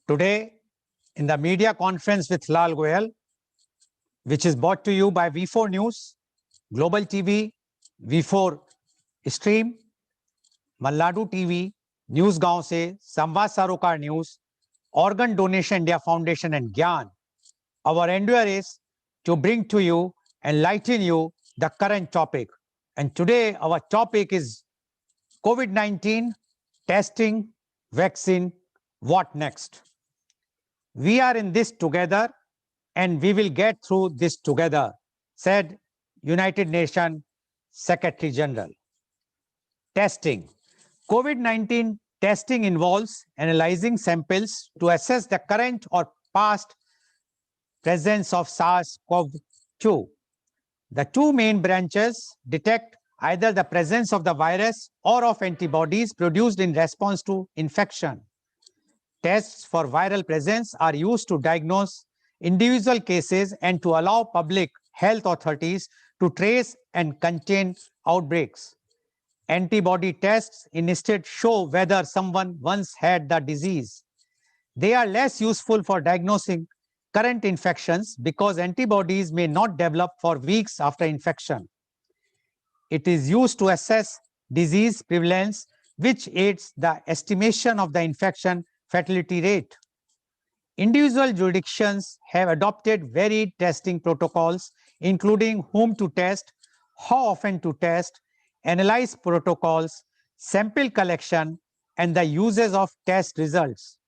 Today, in the media conference with Lal Goel, which is brought to you by V4 News, Global TV, V4 Stream, Malladu TV, News Gaon Se, Samvad Sarokar News, Organ Donation India Foundation and Gyan, our endeavor is to bring to you, enlighten you the current topic. And today our topic is COVID-19, testing, vaccine, what next? We are in this together and we will get through this together, said United Nations Secretary General. Testing. COVID-19 testing involves analyzing samples to assess the current or past presence of SARS-CoV-2. The two main branches detect either the presence of the virus or of antibodies produced in response to infection. Tests for viral presence are used to diagnose individual cases and to allow public health authorities to trace and contain outbreaks. Antibody tests instead show whether someone once had the disease. They are less useful for diagnosing current infections because antibodies may not develop for weeks after infection. It is used to assess disease prevalence, which aids the estimation of the infection fatality rate. Individual jurisdictions have adopted varied testing protocols, including whom to test, how often to test, analyze protocols, sample collection, and the uses of test results.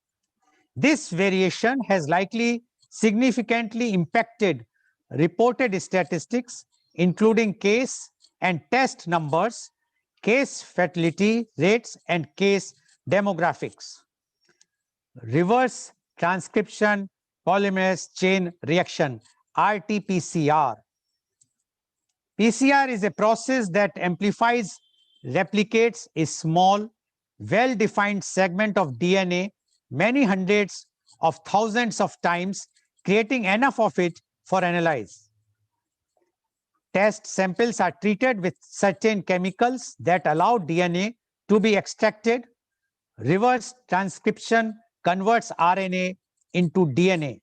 This variation has likely significantly impacted reported statistics, including case and test numbers, case fatality rates, and case demographics. Reverse transcription polymerase chain reaction, RT-PCR. PCR is a process that amplifies, replicates a small, well-defined segment of DNA many hundreds of thousands of times, creating enough of it for analyze. Test samples are treated with certain chemicals that allow DNA to be extracted. Reverse transcription converts RNA into DNA.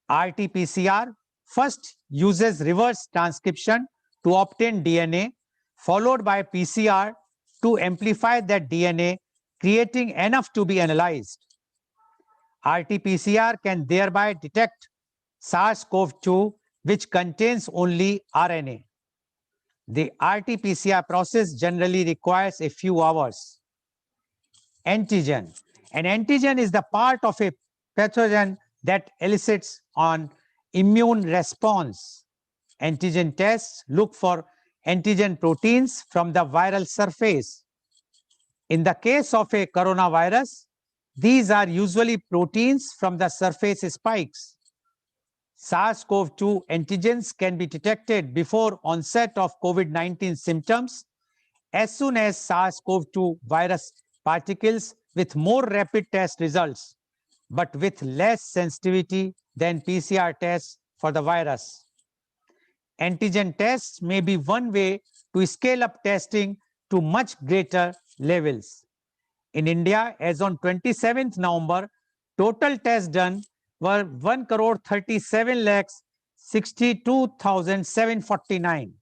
RT-PCR first uses reverse transcription to obtain DNA, followed by PCR to amplify that DNA, creating enough to be analyzed. RT-PCR can thereby detect SARS-CoV-2, which contains only RNA. The RT-PCR process generally requires a few hours. Antigen. An antigen is the part of a pathogen that elicits an immune response. Antigen tests look for antigen proteins from the viral surface. In the case of a coronavirus, these are usually proteins from the surface spikes. SARS-CoV-2 antigens can be detected before onset of COVID-19 symptoms as soon as SARS-CoV-2 virus particles with more rapid test results, but with less sensitivity than PCR tests for the virus. Antigen tests may be one way to scale up testing to much greater levels. In India, as on 27th November, total tests done were 1,37,62,749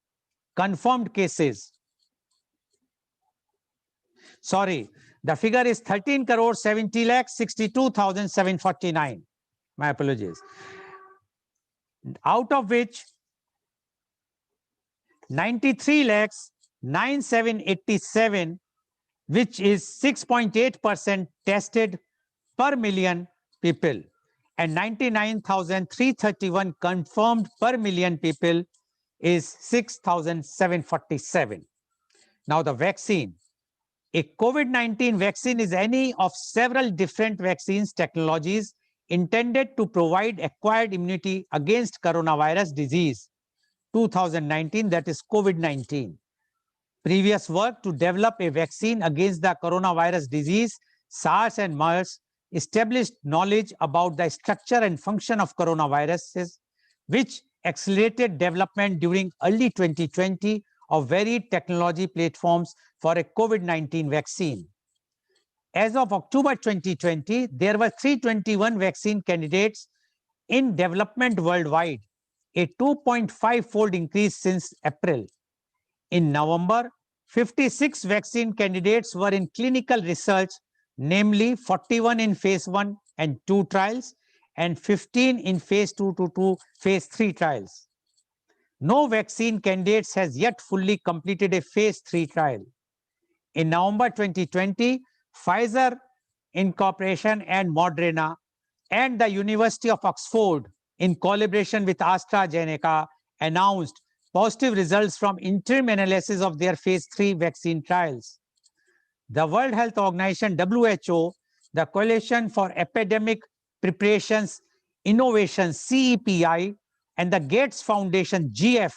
confirmed cases. Sorry, the figure is 13,70,62,749. My apologies. Out of which 93,97,87, which is 6.8% tested per million people, and 99,331 confirmed per million people is 6,747. Now the vaccine. A COVID-19 vaccine is any of several different vaccines technologies intended to provide acquired immunity against coronavirus disease 2019, that is COVID-19. Previous work to develop a vaccine against the coronavirus disease, SARS and MERS, established knowledge about the structure and function of coronaviruses, which accelerated development during early 2020 of varied technology platforms for a COVID-19 vaccine. As of October 2020, there were 321 vaccine candidates in development worldwide, a 2.5-fold increase since April. In November, 56 vaccine candidates were in clinical research, namely 41 in phase 1 and 2 trials and 15 in phase 2 to phase 3 trials. No vaccine candidates has yet fully completed a phase 3 trial. In November 2020, Pfizer Incorporation and Moderna and the University of Oxford, in collaboration with AstraZeneca, announced positive results from interim analysis of their phase 3 vaccine trials. The World Health Organization, WHO, the Coalition for Epidemic Preparations Innovation, CEPI, and the Gates Foundation, GF,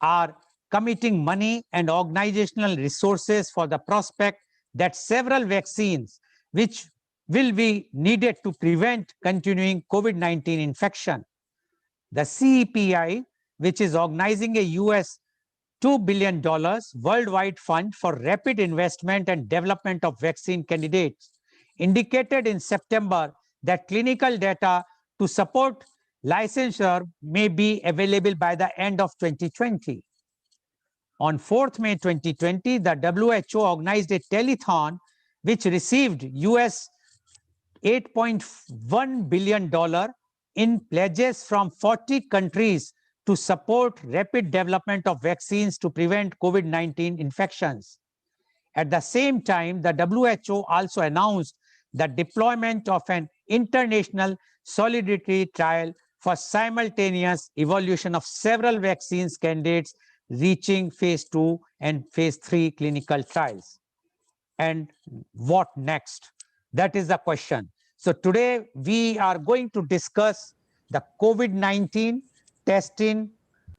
are committing money and organizational resources for the prospect that several vaccines, which will be needed to prevent continuing COVID-19 infection. The CEPI, which is organizing a US $2 billion worldwide fund for rapid investment and development of vaccine candidates, indicated in September that clinical data to support licensure may be available by the end of 2020. On 4th May 2020, the WHO organized a telethon which received US $8.1 billion in pledges from 40 countries to support rapid development of vaccines to prevent COVID-19 infections. At the same time, the WHO also announced the deployment of an international solidarity trial for simultaneous evaluation of several vaccines candidates reaching phase 2 and phase 3 clinical trials. And what next? That is the question. So today we are going to discuss the COVID-19 testing,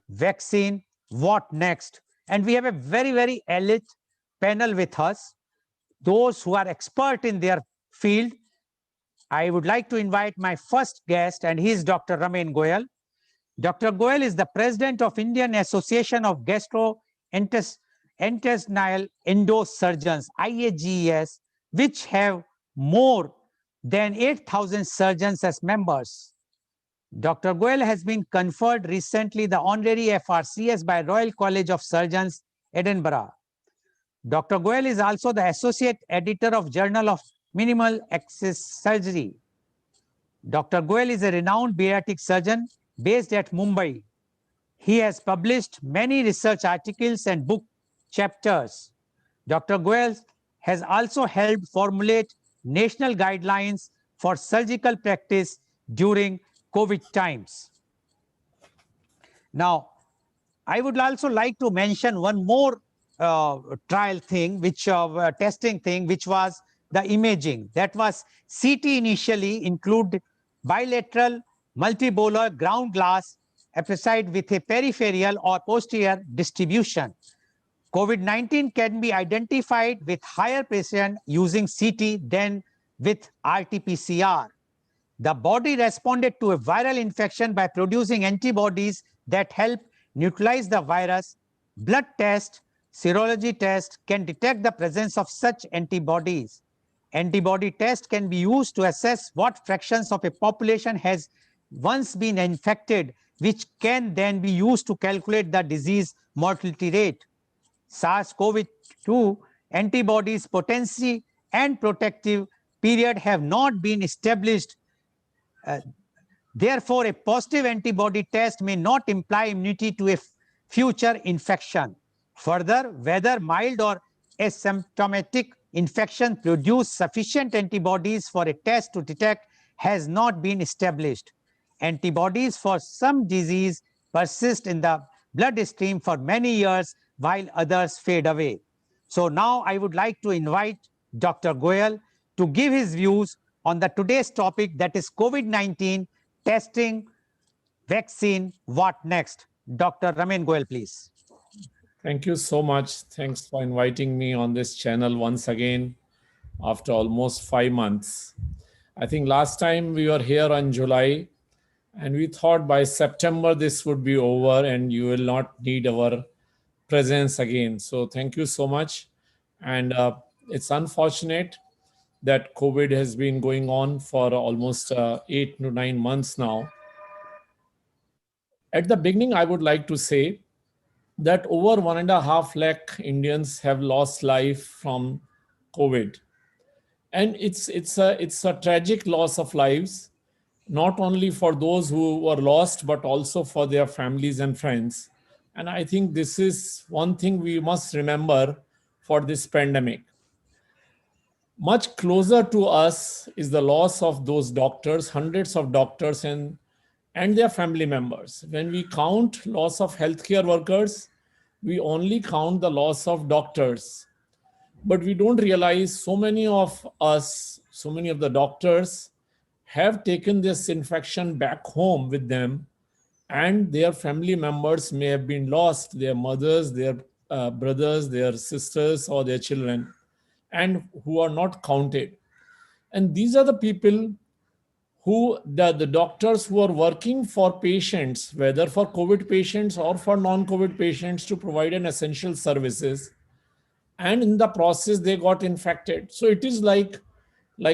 vaccine, what next? And we have a very, very elite panel with us, those who are expert in their field. I would like to invite my first guest, and he is Dr. Goel. Dr. Goel is the president of Indian Association of Gastrointestinal Endosurgeons, IAGES, which have more than 8,000 surgeons as members. Dr. Goel has been conferred recently the honorary FRCS by Royal College of Surgeons, Edinburgh. Dr. Goel is also the associate editor of Journal of Minimal Access Surgery. Dr. Goel is a renowned bariatric surgeon based at Mumbai. He has published many research articles and book chapters. Dr. Goel has also helped formulate national guidelines for surgical practice during COVID times. Now, I would also like to mention one more trial thing, testing thing, which was the imaging. That was CT initially include bilateral multipolar ground glass episode with a peripheral or posterior distribution. COVID-19 can be identified with higher precision using CT than with RT-PCR. The body responded to a viral infection by producing antibodies that help neutralize the virus. Blood test, serology test can detect the presence of such antibodies. Antibody test can be used to assess what fractions of a population has once been infected, which can then be used to calculate the disease mortality rate. SARS-CoV-2 antibodies potency and protective period have not been established. Therefore, a positive antibody test may not imply immunity to a future infection. Further, whether mild or asymptomatic infection produce sufficient antibodies for a test to detect has not been established. Antibodies for some disease persist in the bloodstream for many years while others fade away. So now I would like to invite Dr. Goel to give his views on the today's topic, that is COVID-19 testing, vaccine, what next? Dr. Goel, please. Thank you so much. Thanks for inviting me on this channel once again after almost 5 months. I think last time we were here on July, and we thought by September this would be over and you will not need our presence again. So thank you so much. And it's unfortunate that COVID has been going on for almost 8 to 9 months now. At the beginning, I would like to say that over 1.5 lakh Indians have lost life from COVID, and it's a tragic loss of lives, not only for those who were lost, but also for their families and friends. And I think this is one thing we must remember for this pandemic. Much closer to us is the loss of those doctors, hundreds of doctors and their family members. When we count loss of healthcare workers, we only count the loss of doctors. But we don't realize so many of us, so many of the doctors have taken this infection back home with them, and their family members may have been lost, their mothers, their brothers, their sisters, or their children, and who are not counted. And these are the people who, the doctors who are working for patients, whether for COVID patients or for non-COVID patients, to provide an essential services, and in the process they got infected. So it is like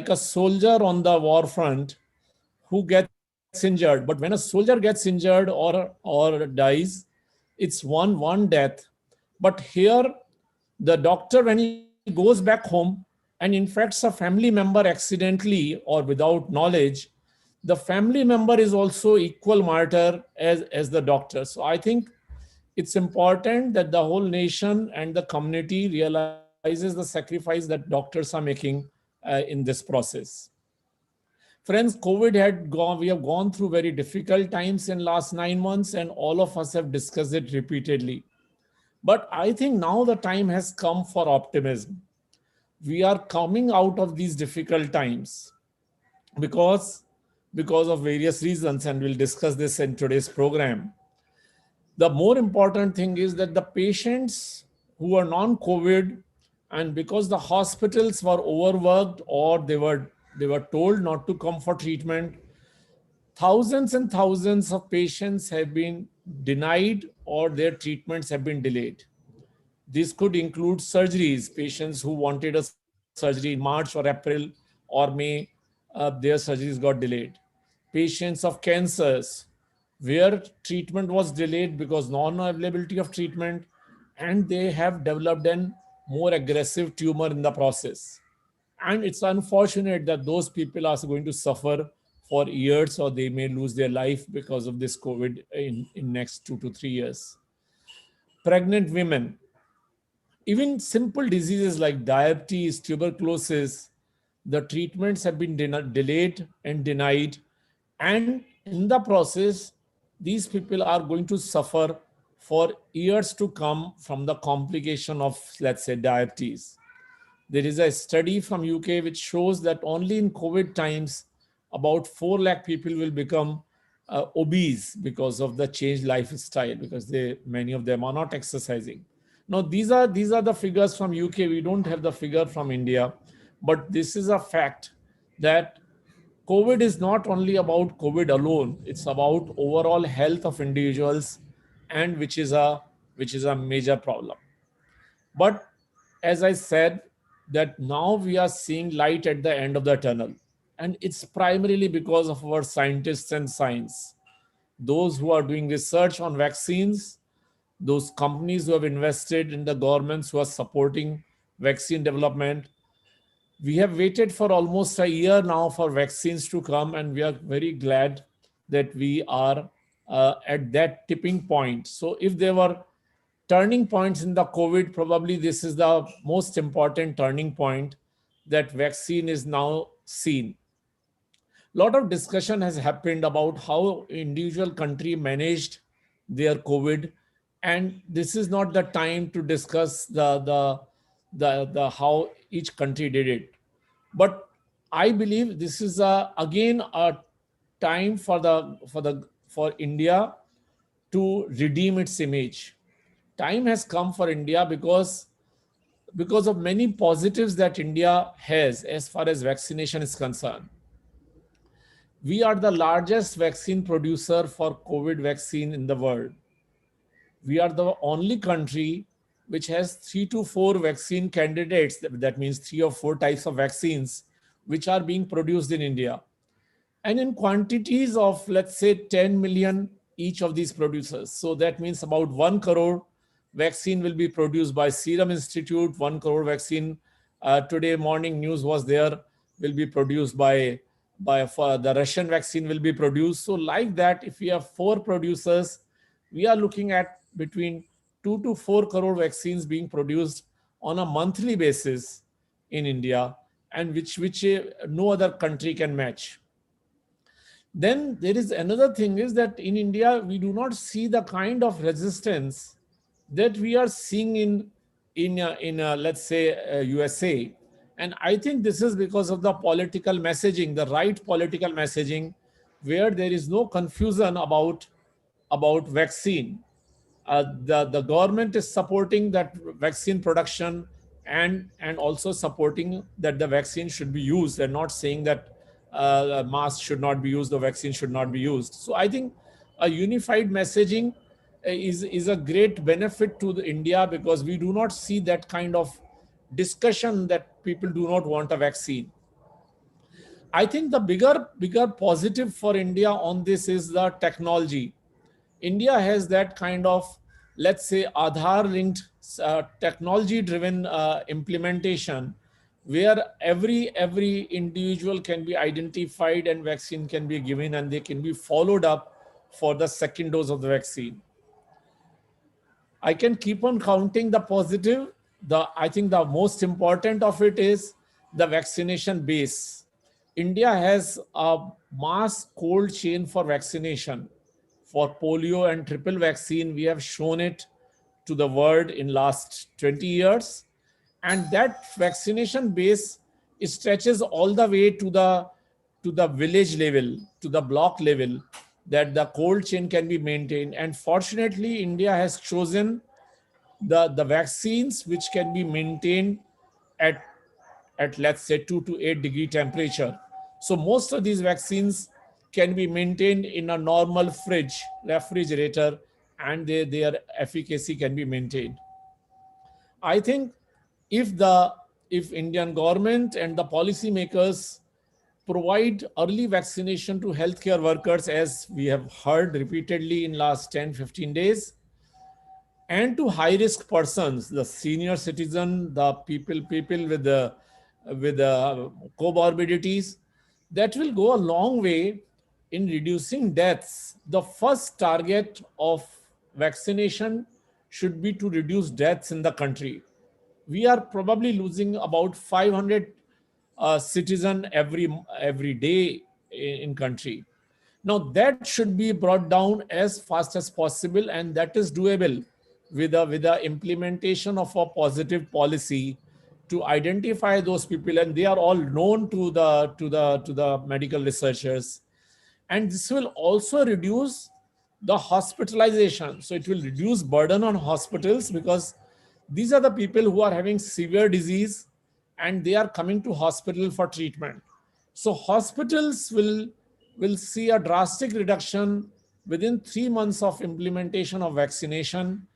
a soldier on the war front who gets injured. But when a soldier gets injured or dies, it's one death. But here, the doctor, when he goes back home and infects a family member accidentally or without knowledge, the family member is also equal martyr as the doctor. So I think it's important that the whole nation and the community realizes the sacrifice that doctors are making in this process. Friends, COVID had gone, we have gone through very difficult times in last 9 months, and all of us have discussed it repeatedly. But I think now the time has come for optimism. We are coming out of these difficult times because because of various reasons, and we'll discuss this in today's program. The more important thing is that the patients who are non-COVID, and because the hospitals were overworked or they were told not to come for treatment, thousands and thousands of patients have been denied or their treatments have been delayed. This could include surgeries, patients who wanted a surgery in March or April or May, their surgeries got delayed. Patients of cancers, where treatment was delayed because non-availability of treatment, and they have developed a more aggressive tumor in the process. And it's unfortunate that those people are going to suffer for years, or they may lose their life because of this COVID in next 2 to 3 years. Pregnant women, even simple diseases like diabetes, tuberculosis, the treatments have been delayed and denied. And in the process, these people are going to suffer for years to come from the complication of, let's say, diabetes. There is a study from UK which shows that only in COVID times, about 4 lakh people will become obese because of the changed lifestyle, because many of them are not exercising. Now, these are the figures from UK. We don't have the figure from India, but this is a fact that COVID is not only about COVID alone. It's about overall health of individuals, and which is a major problem. But as I said, that now we are seeing light at the end of the tunnel. And it's primarily because of our scientists and science. Those who are doing research on vaccines, those companies who have invested in the governments who are supporting vaccine development. We have waited for almost a year now for vaccines to come, and we are very glad that we are at that tipping point. So if there were turning points in the COVID, probably this is the most important turning point, that vaccine is now seen. A lot of discussion has happened about how individual country managed their COVID, and this is not the time to discuss the how each country did it. But I believe this is again a time for India to redeem its image. Time has come for India because of many positives that India has as far as vaccination is concerned. We are the largest vaccine producer for COVID vaccine in the world. We are the only country which has 3 to 4 vaccine candidates. That means 3 or 4 types of vaccines which are being produced in India, and in quantities of, let's say, 10 million each of these producers. So that means about 1 crore vaccine will be produced by Serum Institute, 1 crore vaccine, today morning news was there, will be produced by for the Russian vaccine will be produced. So like that, if we have 4 producers, we are looking at between 2 to 4 crore vaccines being produced on a monthly basis in India, and which no other country can match. Then there is another thing is that in India, we do not see the kind of resistance that we are seeing in let's say USA. And I think this is because of the political messaging, the right political messaging, where there is no confusion about vaccine. The government is supporting that vaccine production, and also supporting that the vaccine should be used, and not saying that mask should not be used, the vaccine should not be used. So I think a unified messaging is a great benefit to the India, because we do not see that kind of discussion that people do not want a vaccine. I think the bigger positive for India on this is the technology. India has that kind of, let's say, Aadhaar linked, technology driven implementation, where every individual can be identified and vaccine can be given, and they can be followed up for the second dose of the vaccine. I can keep on counting the positive. I think the most important of it is the vaccination base. India has a mass cold chain for vaccination. For polio and triple vaccine, we have shown it to the world in last 20 years. And that vaccination base stretches all the way to the village level, to the block level, that the cold chain can be maintained. And fortunately, India has chosen the vaccines which can be maintained at let's say 2 to 8 degree temperature. So most of these vaccines can be maintained in a normal refrigerator, and their efficacy can be maintained. I think if Indian government and the policymakers provide early vaccination to healthcare workers, as we have heard repeatedly in last 10-15 days, and to high risk persons, the senior citizen, the people with the comorbidities, that will go a long way in reducing deaths. The first target of vaccination should be to reduce deaths in the country. We are probably losing about 500 citizen every day in country. Now that should be brought down as fast as possible, and that is doable with the implementation of a positive policy to identify those people, and they are all known to the medical researchers. And this will also reduce the hospitalization, so it will reduce burden on hospitals, because these are the people who are having severe disease, and they are coming to hospital for treatment. So hospitals will see a drastic reduction within 3 months of implementation of vaccination,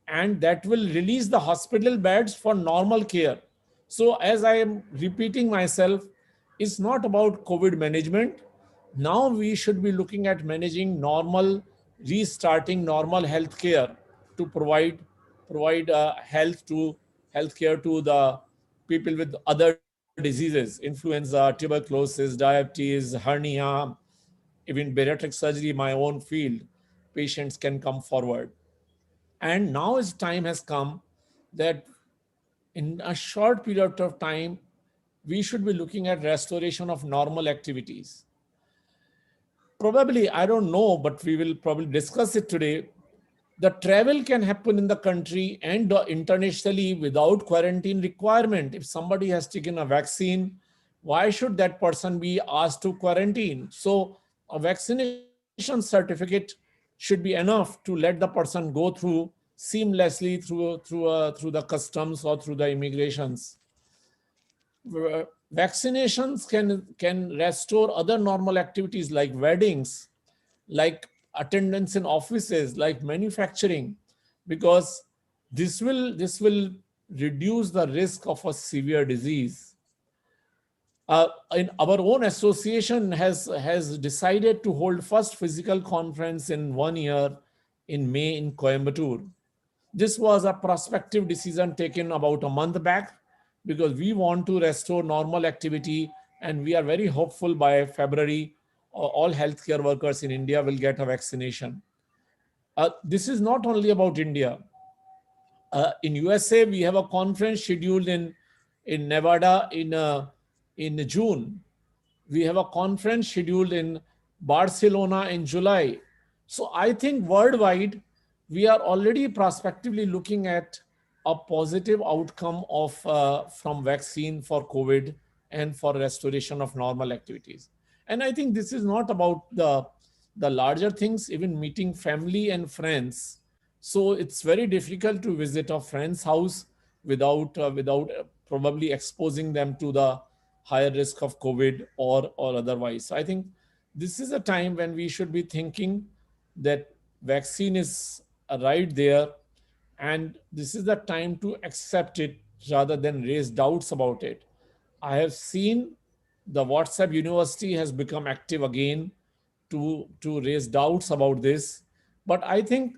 and that will release the hospital beds for normal care. So as I am repeating myself, it's not about COVID management. Now we should be looking at managing restarting normal healthcare to provide healthcare to the people with other diseases, influenza, tuberculosis, diabetes, hernia, even bariatric surgery, my own field. Patients can come forward. And now as time has come that in a short period of time, we should be looking at restoration of normal activities. Probably, I don't know, but we will probably discuss it today. The travel can happen in the country and internationally without quarantine requirement. If somebody has taken a vaccine, why should that person be asked to quarantine? So a vaccination certificate should be enough to let the person go through seamlessly through the customs or through the immigrations. Vaccinations can restore other normal activities like weddings, like attendance in offices, like manufacturing, because this will reduce the risk of a severe disease. In our own association has decided to hold first physical conference in 1 year in May in Coimbatore. This was a prospective decision taken about a month back because we want to restore normal activity, and we are very hopeful by February all healthcare workers in India will get a vaccination. This is not only about India. In USA, we have a conference scheduled in Nevada in June. We have a conference scheduled in Barcelona in July. So I think worldwide, we are already prospectively looking at a positive outcome of from vaccine for COVID and for restoration of normal activities. And I think this is not about the larger things, even meeting family and friends. So it's very difficult to visit a friend's house without probably exposing them to the higher risk of COVID or otherwise. So I think this is a time when we should be thinking that vaccine is right there, and this is the time to accept it rather than raise doubts about it. I have seen the WhatsApp University has become active again to raise doubts about this. But I think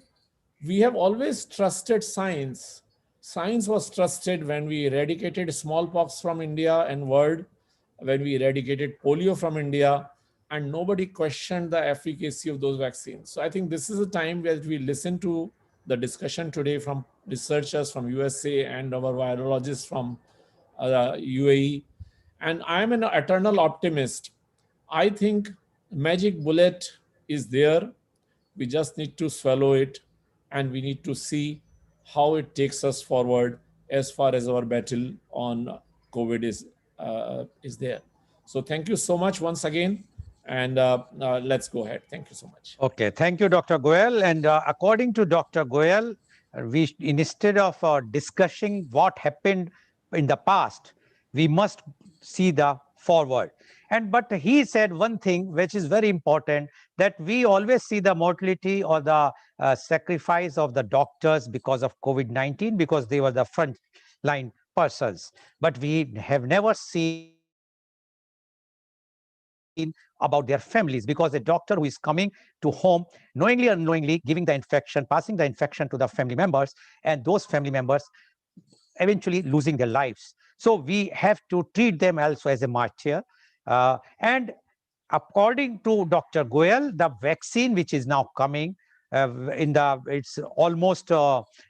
we have always trusted science. Science was trusted when we eradicated smallpox from India and world, when we eradicated polio from India, and nobody questioned the efficacy of those vaccines. So I think this is a time where we listen to the discussion today from researchers from USA and our virologists from UAE. And I'm an eternal optimist. I think magic bullet is there. We just need to swallow it, and we need to see how it takes us forward as far as our battle on COVID is there. So thank you so much once again, and let's go ahead. Thank you so much. Okay, thank you, Dr. Goel. And according to Dr. Goel, we instead of discussing what happened in the past, we must see the forward. And but he said one thing which is very important, that we always see the mortality or the sacrifice of the doctors because of COVID-19, because they were the front line persons. But we have never seen about their families, because a doctor who is coming to home knowingly or unknowingly giving the infection, passing the infection to the family members, and those family members eventually losing their lives. So we have to treat them also as a martyr. And according to Dr. Goel, the vaccine which is now coming in the, it's almost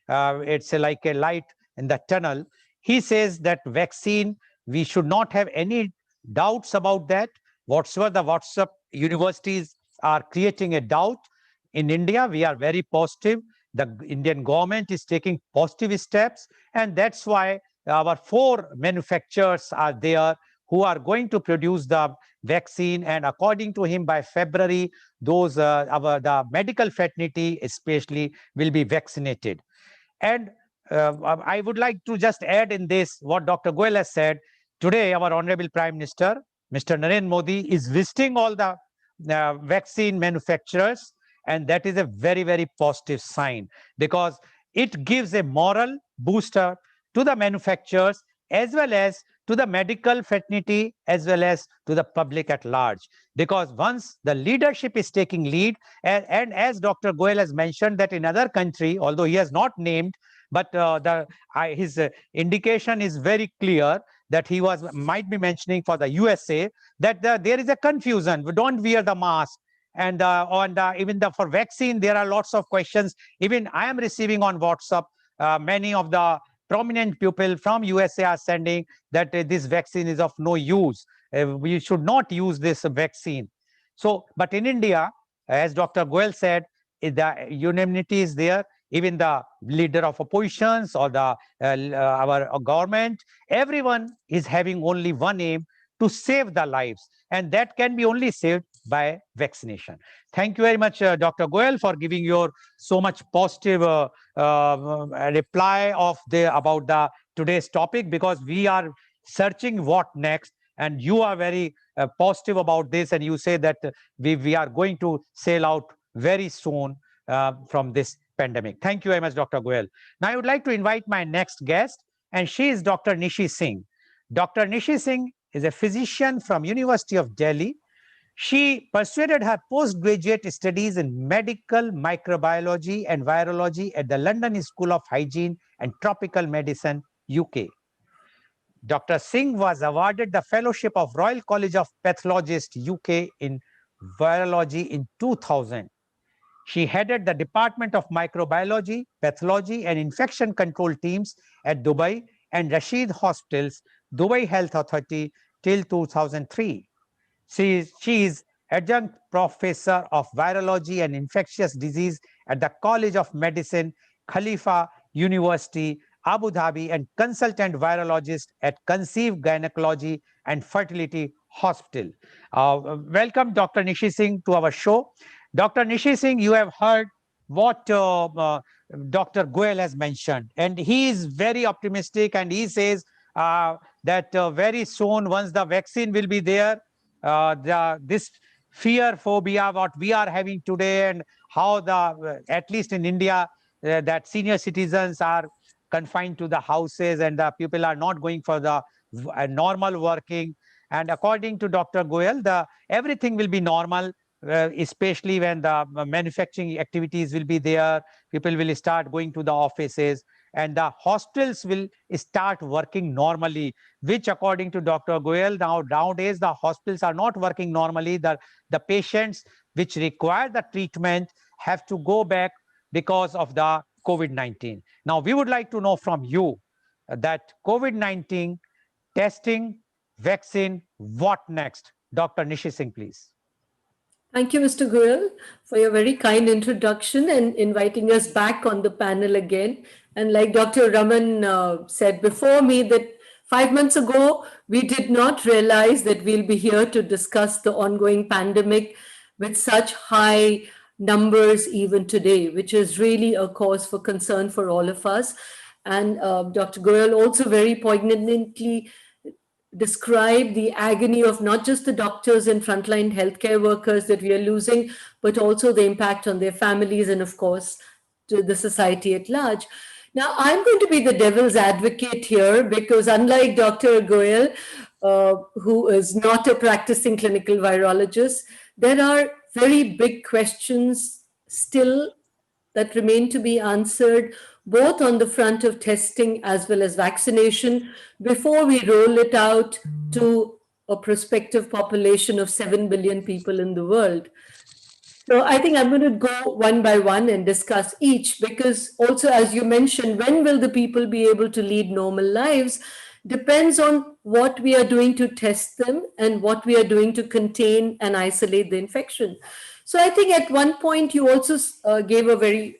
it's like a light in the tunnel. He says that vaccine, we should not have any doubts about that. Whatsoever the WhatsApp universities are creating a doubt, in India we are very positive. The Indian government is taking positive steps, and that's why our 4 manufacturers are there who are going to produce the vaccine. And according to him, by February, those the medical fraternity especially will be vaccinated. And I would like to just add in this what Dr. Goel has said. Today, our Honorable Prime Minister, Mr. Narendra Modi, is visiting all the vaccine manufacturers, and that is a very, very positive sign, because it gives a moral booster to the manufacturers as well as to the medical fraternity as well as to the public at large. Because once the leadership is taking lead, and as Dr. Goel has mentioned that in other country, although he has not named, but his indication is very clear that he was might be mentioning for the USA, that there is a confusion. We don't wear the mask. And even for vaccine, there are lots of questions. Even I am receiving on WhatsApp, many of the prominent people from USA are sending that this vaccine is of no use. We should not use this vaccine. So, but in India, as Dr. Goel said, the unanimity is there. Even the leader of oppositions or the our government, everyone is having only one aim, to save the lives, and that can be only saved by vaccination. Thank you very much, Dr. Goel, for giving your so much positive reply of about the today's topic, because we are searching what next, and you are very positive about this, and you say that we are going to sail out very soon from this pandemic. Thank you very much, Dr. Goel. Now I would like to invite my next guest, and she is Dr. Nishi Singh. Dr. Nishi Singh is a physician from University of Delhi. She pursued her postgraduate studies in medical microbiology and virology at the London School of Hygiene and Tropical Medicine, UK. Dr. Singh was awarded the Fellowship of Royal College of Pathologists, UK in virology in 2000. She headed the Department of Microbiology, Pathology, and Infection Control teams at Dubai and Rashid Hospitals, Dubai Health Authority till 2003. She is adjunct professor of virology and infectious disease at the College of Medicine, Khalifa University, Abu Dhabi, and consultant virologist at Conceive Gynecology and Fertility Hospital. Welcome, Dr. Nishi Singh, to our show. Dr. Nishi Singh, you have heard what Dr. Goel has mentioned, and he is very optimistic, and he says that very soon, once the vaccine will be there, this fear phobia what we are having today, and how at least in India, that senior citizens are confined to the houses and the people are not going for the normal working. And according to Dr. Goel, everything will be normal, especially when the manufacturing activities will be there. People will start going to the offices, and the hospitals will start working normally, which according to Dr. Goel, nowadays the hospitals are not working normally. The patients which require the treatment have to go back because of the COVID-19. Now, we would like to know from you that COVID-19 testing, vaccine, what next? Dr. Nishi Singh, please. Thank you, Mr. Goel, for your very kind introduction and inviting us back on the panel again. And like Dr. Raman said before me, that 5 months ago, we did not realize that we'll be here to discuss the ongoing pandemic with such high numbers even today, which is really a cause for concern for all of us. And Dr. Goel also very poignantly describe the agony of not just the doctors and frontline healthcare workers that we are losing, but also the impact on their families and, of course, to the society at large. Now, I'm going to be the devil's advocate here because, unlike Dr. Goel, who is not a practicing clinical virologist, there are very big questions still that remain to be answered, both on the front of testing as well as vaccination, before we roll it out to a prospective population of 7 billion people in the world. So I think I'm going to go one by one and discuss each, because also, as you mentioned, when will the people be able to lead normal lives depends on what we are doing to test them and what we are doing to contain and isolate the infection. So I think at one point you also gave a very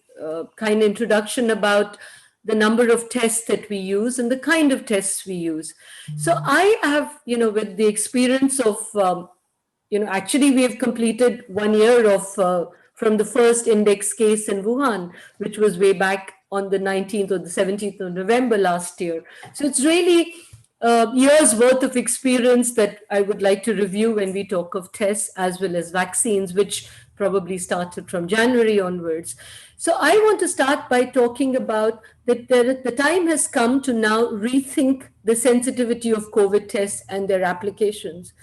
kind introduction about the number of tests that we use and the kind of tests we use. So I have, with the experience of, actually we have completed 1 year of from the first index case in Wuhan, which was way back on the 19th or the 17th of November last year. So it's really years worth of experience that I would like to review when we talk of tests as well as vaccines, which probably started from January onwards. So I want to start by talking about that the time has come to now rethink the sensitivity of COVID tests and their applications.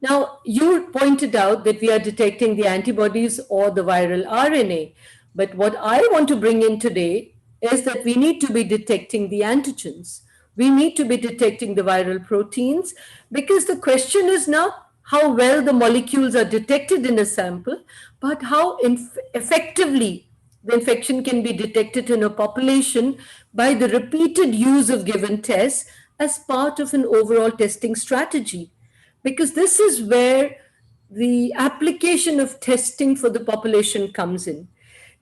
Now, you pointed out that we are detecting the antibodies or the viral RNA. But what I want to bring in today is that we need to be detecting the antigens. We need to be detecting the viral proteins, because the question is not how well the molecules are detected in a sample, but how effectively the infection can be detected in a population by the repeated use of given tests as part of an overall testing strategy. Because this is where the application of testing for the population comes in.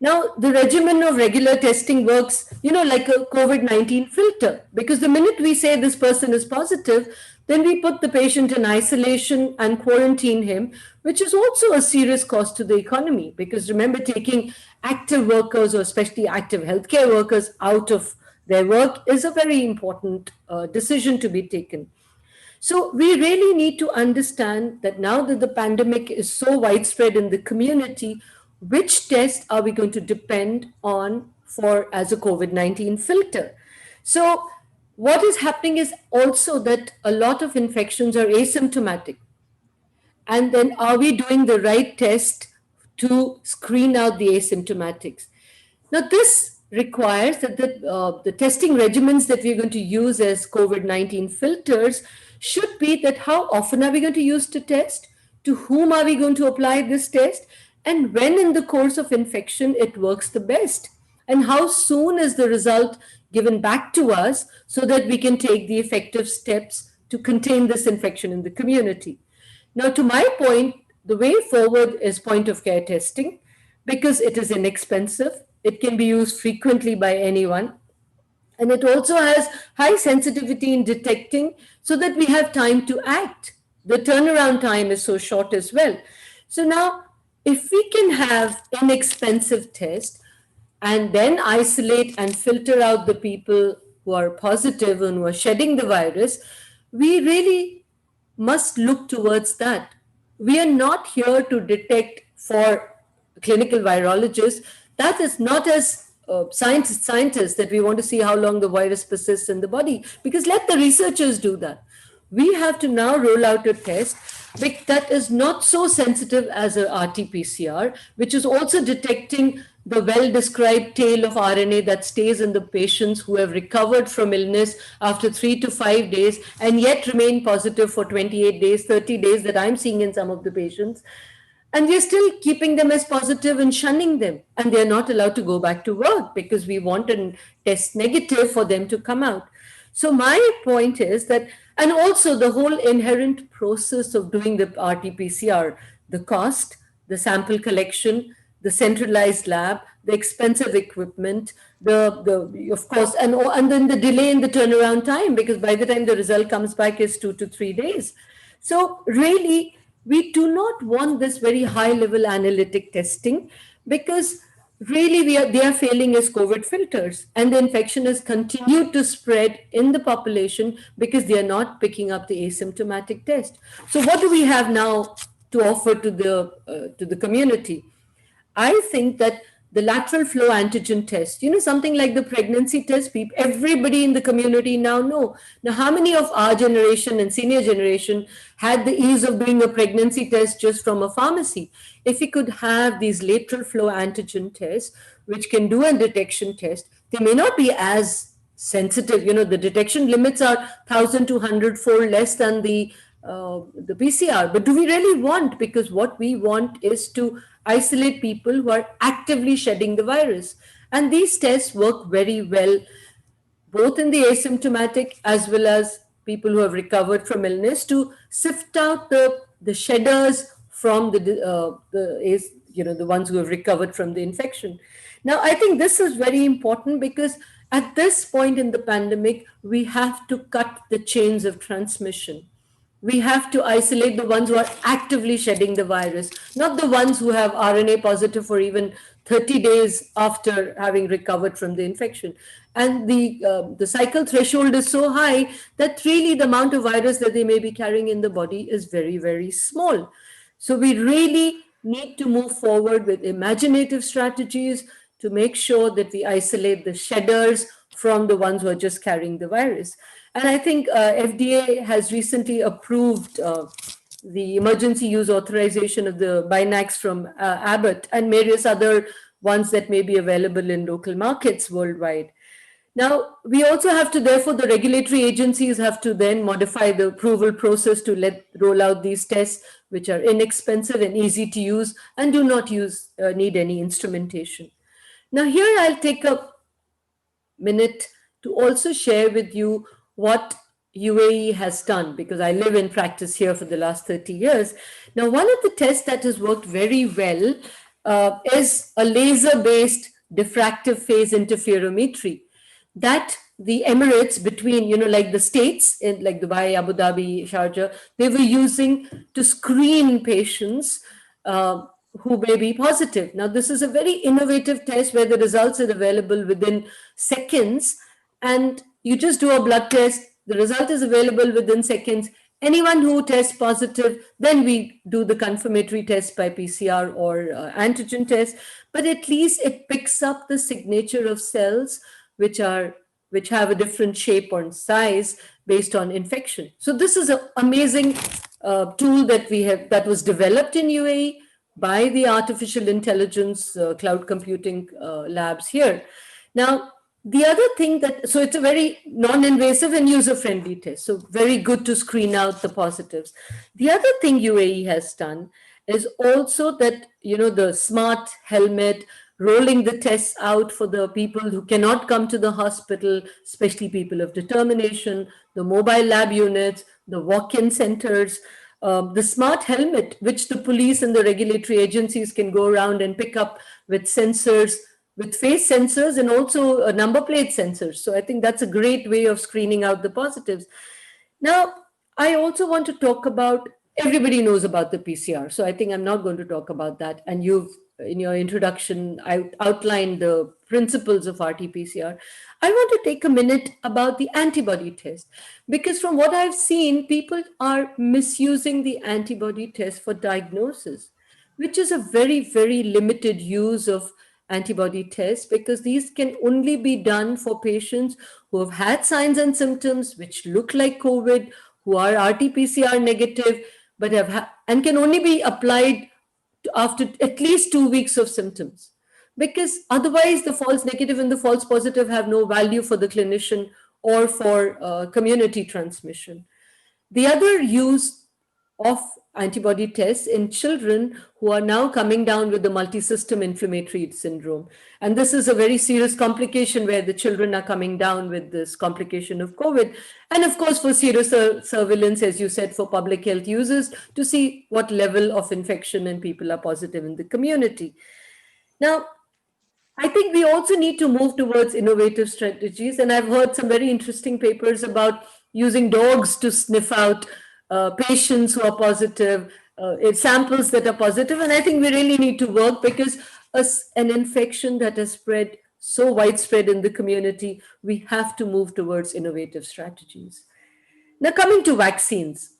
Now, the regimen of regular testing works, like a COVID-19 filter, because the minute we say this person is positive, then we put the patient in isolation and quarantine him, which is also a serious cost to the economy. Because remember, taking active workers, or especially active healthcare workers, out of their work is a very important decision to be taken. So we really need to understand that now that the pandemic is so widespread in the community, which test are we going to depend on for as a COVID-19 filter? So what is happening is also that a lot of infections are asymptomatic. And then are we doing the right test to screen out the asymptomatics? Now, this requires that the testing regimens that we're going to use as COVID-19 filters should be that how often are we going to use the test, to whom are we going to apply this test, and when in the course of infection it works the best, and how soon is the result given back to us so that we can take the effective steps to contain this infection in the community. Now, to my point, the way forward is point of care testing because it is inexpensive, it can be used frequently by anyone, and it also has high sensitivity in detecting so that we have time to act. The turnaround time is so short as well. So now, if we can have inexpensive tests and then isolate and filter out the people who are positive and who are shedding the virus, we really must look towards that. We are not here to detect for clinical virologists. That is not as scientists that we want to see how long the virus persists in the body, because let the researchers do that. We have to now roll out a test that is not so sensitive as a RT-PCR, which is also detecting the well-described tail of RNA that stays in the patients who have recovered from illness after 3 to 5 days and yet remain positive for 28 days, 30 days that I'm seeing in some of the patients. And we're still keeping them as positive and shunning them. And they're not allowed to go back to work because we want a test negative for them to come out. So my point is that, and also the whole inherent process of doing the RT-PCR, the cost, the sample collection, the centralized lab, the expensive equipment, the of course, and then the delay in the turnaround time, because by the time the result comes back is 2 to 3 days. So really, we do not want this very high level analytic testing because really they are failing as COVID filters, and the infection has continued to spread in the population because they are not picking up the asymptomatic test. So what do we have now to offer to the community? I think that the lateral flow antigen test, something like the pregnancy test, everybody in the community now know. Now, how many of our generation and senior generation had the ease of doing a pregnancy test just from a pharmacy? If we could have these lateral flow antigen tests, which can do a detection test, they may not be as sensitive. The detection limits are 1,000 to 100-fold less than the PCR. But do we really want? Because what we want is to isolate people who are actively shedding the virus. And these tests work very well, both in the asymptomatic as well as people who have recovered from illness, to sift out the shedders from the ones who have recovered from the infection. Now, I think this is very important because at this point in the pandemic, we have to cut the chains of transmission. We have to isolate the ones who are actively shedding the virus, not the ones who have RNA positive for even 30 days after having recovered from the infection. And the cycle threshold is so high that really the amount of virus that they may be carrying in the body is very, very small. So we really need to move forward with imaginative strategies to make sure that we isolate the shedders from the ones who are just carrying the virus. And I think FDA has recently approved the emergency use authorization of the Binax from Abbott and various other ones that may be available in local markets worldwide. Now, we also have to, therefore, the regulatory agencies have to then modify the approval process to roll out these tests, which are inexpensive and easy to use and do not need any instrumentation. Now, here I'll take a minute to also share with you what UAE has done, because I live in practice here for the last 30 years. Now, one of the tests that has worked very well is a laser-based diffractive phase interferometry that the Emirates between, like the states, in like Dubai, Abu Dhabi, Sharjah, they were using to screen patients who may be positive. Now, this is a very innovative test where the results are available within seconds, and you just do a blood test, the result is available within seconds. Anyone who tests positive, then we do the confirmatory test by PCR or antigen test, but at least it picks up the signature of cells which are which have a different shape or size based on infection. So this is an amazing tool that we have, that was developed in UAE by the artificial intelligence cloud computing labs here. Now, the other thing that, so it's a very non-invasive and user-friendly test. So very good to screen out the positives. The other thing UAE has done is also that, the smart helmet, rolling the tests out for the people who cannot come to the hospital, especially people of determination, the mobile lab units, the walk-in centers, the smart helmet, which the police and the regulatory agencies can go around and pick up with sensors, with face sensors and also number plate sensors. So I think that's a great way of screening out the positives. Now, I also want to talk about, everybody knows about the PCR. So I think I'm not going to talk about that. And you've, in your introduction, I outlined the principles of RT-PCR. I want to take a minute about the antibody test, because from what I've seen, people are misusing the antibody test for diagnosis, which is a very, very limited use of antibody tests, because these can only be done for patients who have had signs and symptoms which look like COVID, who are RT-PCR negative, but and can only be applied after at least 2 weeks of symptoms, because otherwise the false negative and the false positive have no value for the clinician or for community transmission. The other use of antibody tests in children who are now coming down with the multi-system inflammatory syndrome. And this is a very serious complication where the children are coming down with this complication of COVID. And of course, for surveillance, as you said, for public health users to see what level of infection and people are positive in the community. Now, I think we also need to move towards innovative strategies. And I've heard some very interesting papers about using dogs to sniff out patients who are positive, samples that are positive. And I think we really need to work, because an infection that has spread so widespread in the community, we have to move towards innovative strategies. Now, coming to vaccines,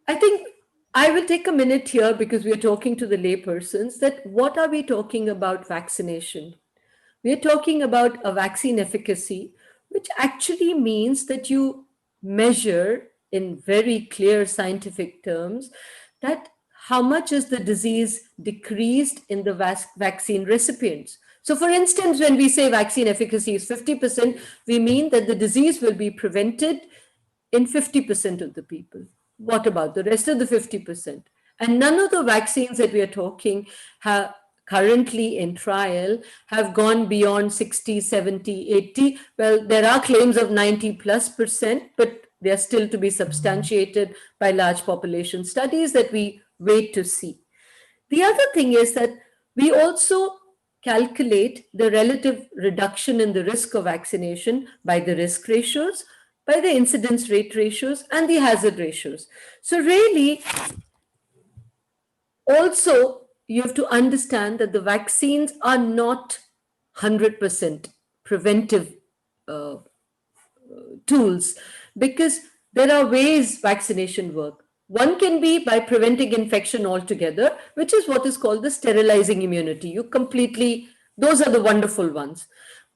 I think I will take a minute here, because we are talking to the laypersons, that what are we talking about vaccination? We are talking about a vaccine efficacy, which actually means that you measure in very clear scientific terms that how much is the disease decreased in the vaccine recipients. So for instance, when we say vaccine efficacy is 50%, we mean that the disease will be prevented in 50% of the people. What about the rest of the 50%? And none of the vaccines that we are talking have currently in trial have gone beyond 60, 70, 80. Well, there are claims of 90+%, but they're still to be substantiated by large population studies that we wait to see. The other thing is that we also calculate the relative reduction in the risk of vaccination by the risk ratios, by the incidence rate ratios, and the hazard ratios. So really, also, you have to understand that the vaccines are not 100% preventive tools, because there are ways vaccination work. One can be by preventing infection altogether, which is what is called the sterilizing immunity. You completely, those are the wonderful ones.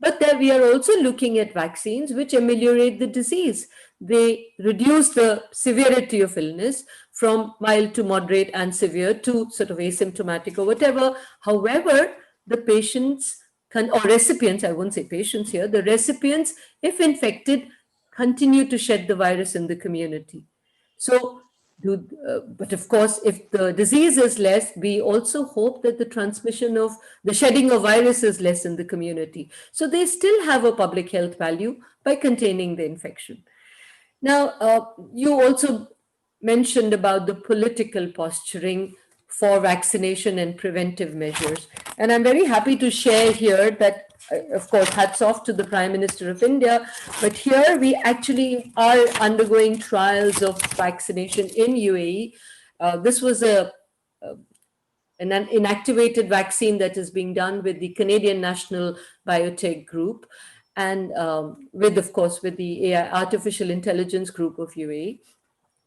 But there we are also looking at vaccines which ameliorate the disease. They reduce the severity of illness from mild to moderate and severe to sort of asymptomatic or whatever. However, the patients or recipients, I won't say patients here, the recipients, if infected, continue to shed the virus in the community. So, but of course, if the disease is less, we also hope that the transmission of the shedding of virus is less in the community. So they still have a public health value by containing the infection. Now, you also mentioned about the political posturing for vaccination and preventive measures. And I'm very happy to share here that, of course, hats off to the Prime Minister of India, but here we actually are undergoing trials of vaccination in UAE. This was an inactivated vaccine that is being done with the Canadian National Biotech Group, and with, of course, with the AI, Artificial Intelligence Group of UAE,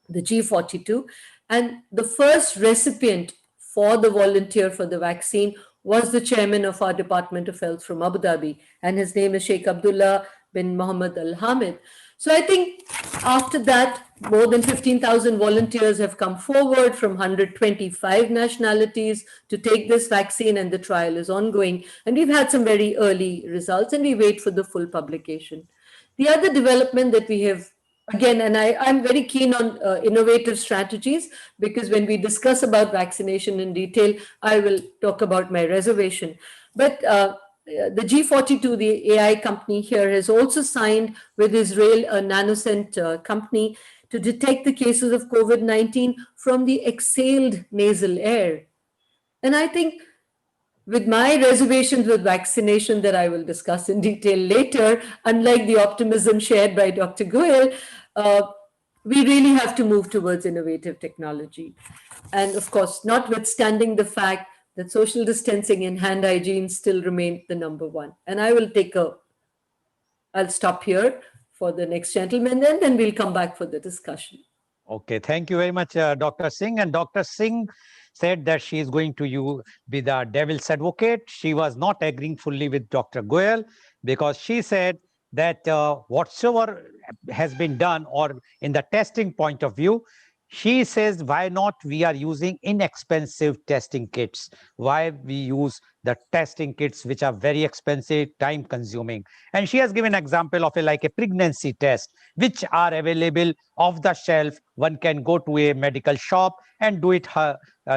the G42. And the first recipient for the volunteer for the vaccine was the chairman of our Department of Health from Abu Dhabi, and his name is Sheikh Abdullah bin Mohammed Al Hamid. So I think after that, more than 15,000 volunteers have come forward from 125 nationalities to take this vaccine, and the trial is ongoing. And we've had some very early results, and we wait for the full publication. The other development that we have, again, and I'm very keen on innovative strategies, because when we discuss about vaccination in detail, I will talk about my reservation. But the G42, the AI company here, has also signed with Israel a nanocent company to detect the cases of COVID-19 from the exhaled nasal air. And I think, with my reservations with vaccination that I will discuss in detail later, unlike the optimism shared by Dr. Goel, we really have to move towards innovative technology. And of course, notwithstanding the fact that social distancing and hand hygiene still remain the number one. And I'll stop here for the next gentleman, and then we'll come back for the discussion. Okay, thank you very much, Dr. Singh. And Dr. Singh said that she is going to be the devil's advocate. She was not agreeing fully with Dr. Goel, because she said that whatsoever has been done, or in the testing point of view, she says, why not we are using inexpensive testing kits? Why we use the testing kits which are very expensive, time consuming? And she has given an example of like a pregnancy test, which are available off the shelf. One can go to a medical shop and do it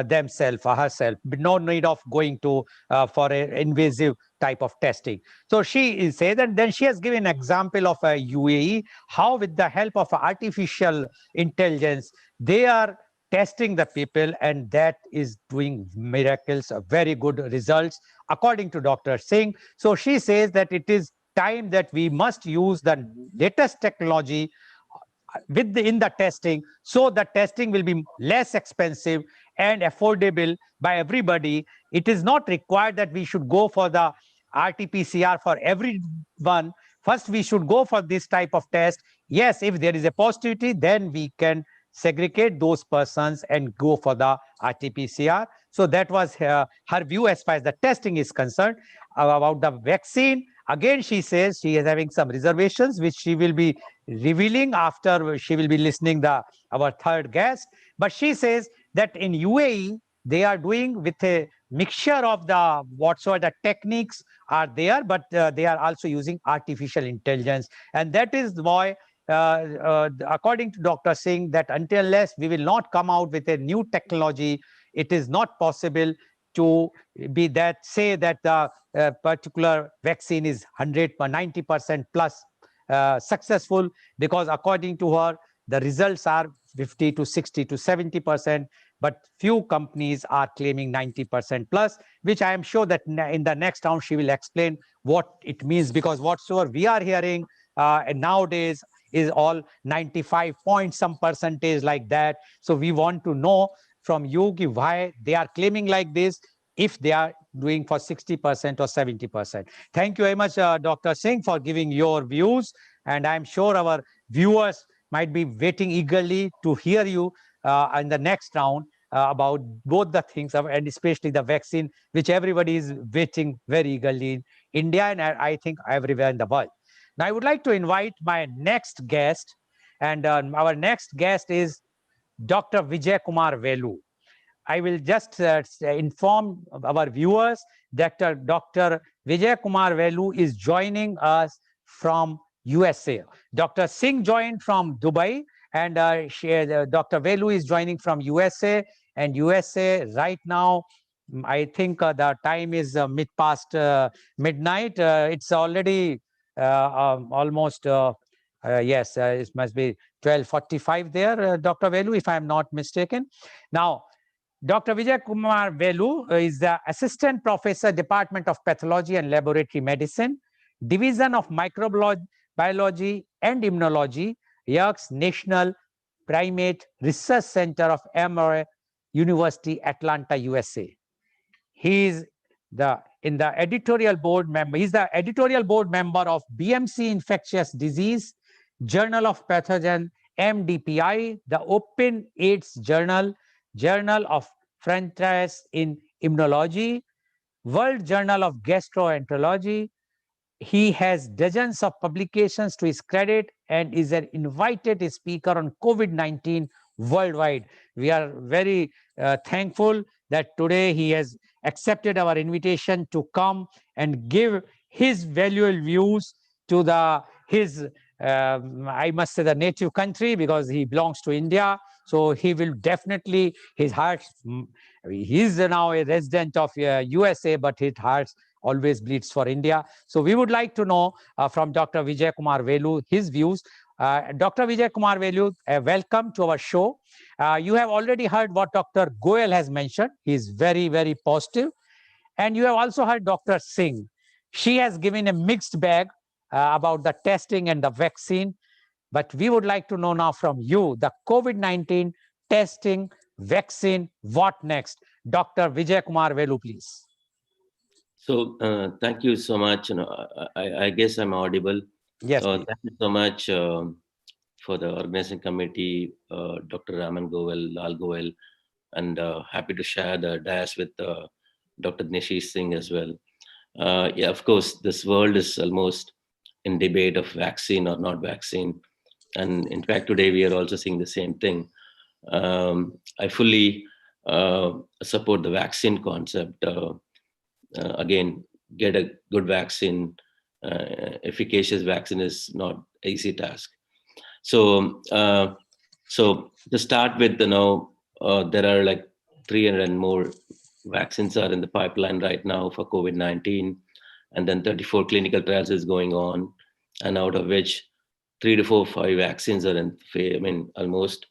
themselves or herself, but no need of going to for an invasive type of testing. So she says that. Then she has given an example of a UAE, how with the help of artificial intelligence, they are testing the people, and that is doing miracles, very good results, according to Dr. Singh. So she says that it is time that we must use the latest technology in the testing, so the testing will be less expensive and affordable by everybody. It is not required that we should go for the RT-PCR for everyone. First, we should go for this type of test. Yes, if there is a positivity, then we can segregate those persons and go for the RT-PCR. So that was her view as far as the testing is concerned. About the vaccine, again, she says she is having some reservations, which she will be revealing after she will be listening our third guest. But she says that in UAE, they are doing with a mixture of the whatsoever the techniques are there, but they are also using artificial intelligence. And that is why, according to Dr. Singh, that unless we will not come out with a new technology, it is not possible to be that say that the particular vaccine is 90% plus successful, because according to her, the results are 50 to 60 to 70%, but few companies are claiming 90% plus, which I am sure that in the next round she will explain what it means, because whatsoever we are hearing nowadays is all 95 point some percentage like that. So we want to know from you why they are claiming like this, if they are doing for 60% or 70%. Thank you very much, Dr. Singh, for giving your views. And I'm sure our viewers might be waiting eagerly to hear you in the next round about both the things, and especially the vaccine, which everybody is waiting very eagerly in India, and I think everywhere in the world. Now, I would like to invite my next guest, and our next guest is Dr. Vijay Kumar Velu. I will just inform our viewers that Dr. Vijay Kumar Velu is joining us from USA. Dr. Singh joined from Dubai, and Dr. Velu is joining from USA. And USA right now, I think the time is past midnight. It's already almost, yes, it must be 12:45 there, Dr. Velu, if I'm not mistaken. Now, Dr. Vijay Kumar Velu is the Assistant Professor, Department of Pathology and Laboratory Medicine, Division of Microbiology and Immunology, Yerkes National Primate Research Center of Emory University, Atlanta, USA. He is the editorial board member. He's the editorial board member of BMC Infectious Disease, Journal of Pathogen, MDPI, the Open AIDS Journal, Journal of Frontiers in Immunology, World Journal of Gastroenterology. He has dozens of publications to his credit and is an invited speaker on COVID-19 worldwide. We are very thankful that today he has accepted our invitation to come and give his valuable views to his I must say the native country, because he belongs to India. So he will definitely, his heart, he is now a resident of USA, but his heart always bleeds for India. So we would like to know from Dr. Vijay Kumar Velu his views. Dr. Vijay Kumar Velu, welcome to our show. You have already heard what Dr. Goel has mentioned. He is very, very positive. And you have also heard Dr. Singh. She has given a mixed bag about the testing and the vaccine. But we would like to know now from you, the COVID-19 testing, vaccine, what next? Dr. Vijay Kumar Velu, please. So thank you so much. I guess I'm audible. Yes, please. Thank you so much for the organizing committee, Dr. Raman Goel, Lal Goel, and happy to share the dais with Dr. Nishish Singh as well. Yeah, of course, this world is almost in debate of vaccine or not vaccine. And in fact, today we are also seeing the same thing. I fully support the vaccine concept. Again, get a good vaccine, efficacious vaccine is not easy task. So, so to start with, there are like 300 and more vaccines are in the pipeline right now for COVID-19, and then 34 clinical trials is going on, and out of which 3 to 4, 5 vaccines are almost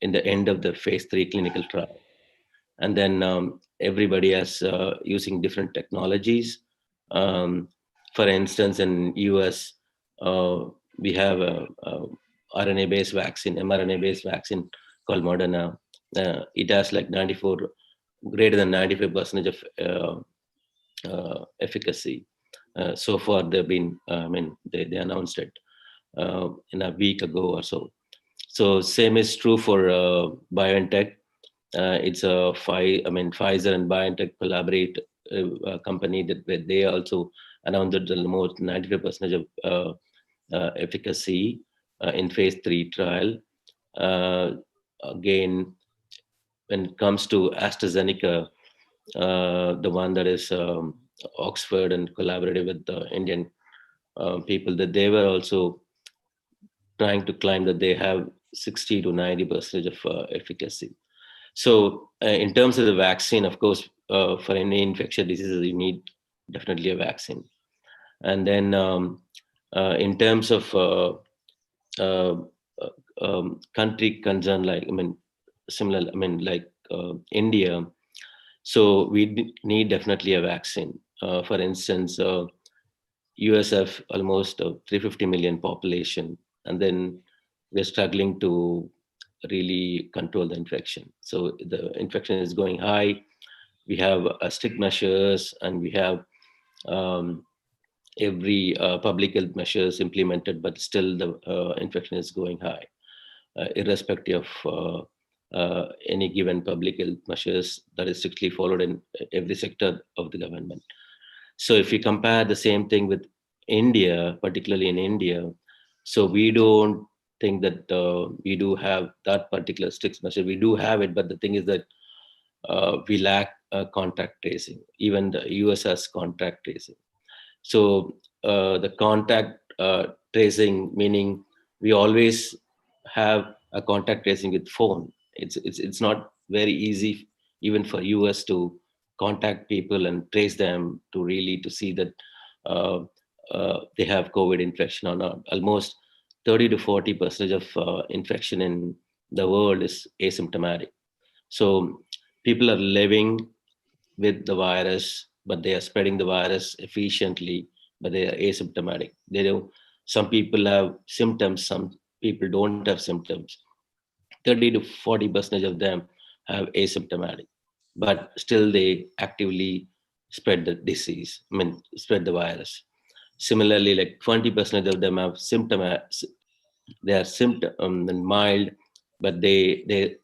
in the end of the phase 3 clinical trial. And then everybody is using different technologies. For instance, in US, we have a RNA-based vaccine, mRNA-based vaccine called Moderna. It has like greater than 95% of efficacy. So far, they've been, they announced it in a week ago or so. So same is true for BioNTech. It's a Pfizer and BioNTech collaborate company that they also announced that almost 95% of efficacy in phase 3 trial. Again, when it comes to AstraZeneca, the one that is Oxford and collaborated with the Indian people, that they were also trying to claim that they have 60 to 90% of efficacy. So in terms of the vaccine, of course, for any infectious diseases, you need definitely a vaccine. And then in terms of country concern, like India, so we need definitely a vaccine. For instance, US have almost 350 million population, and then we're struggling to really control the infection. So the infection is going high. We have strict measures, and we have every public health measures implemented, but still the infection is going high, irrespective of any given public health measures that is strictly followed in every sector of the government. So if you compare the same thing with India, particularly in India, so we don't think that we do have that particular strict measure. We do have it, but the thing is that we lack contact tracing. Even the US has contact tracing. So the contact tracing, meaning we always have a contact tracing with phone. It's not very easy even for US to contact people and trace them to see that they have COVID infection or not. Almost 30 to 40% of infection in the world is asymptomatic. So people are living with the virus, but they are spreading the virus efficiently, but they are asymptomatic. Some people have symptoms, some people don't have symptoms. 30 to 40% of them have asymptomatic, but still they actively spread the disease, spread the virus. Similarly, like 20% of them have they are symptom mild, but they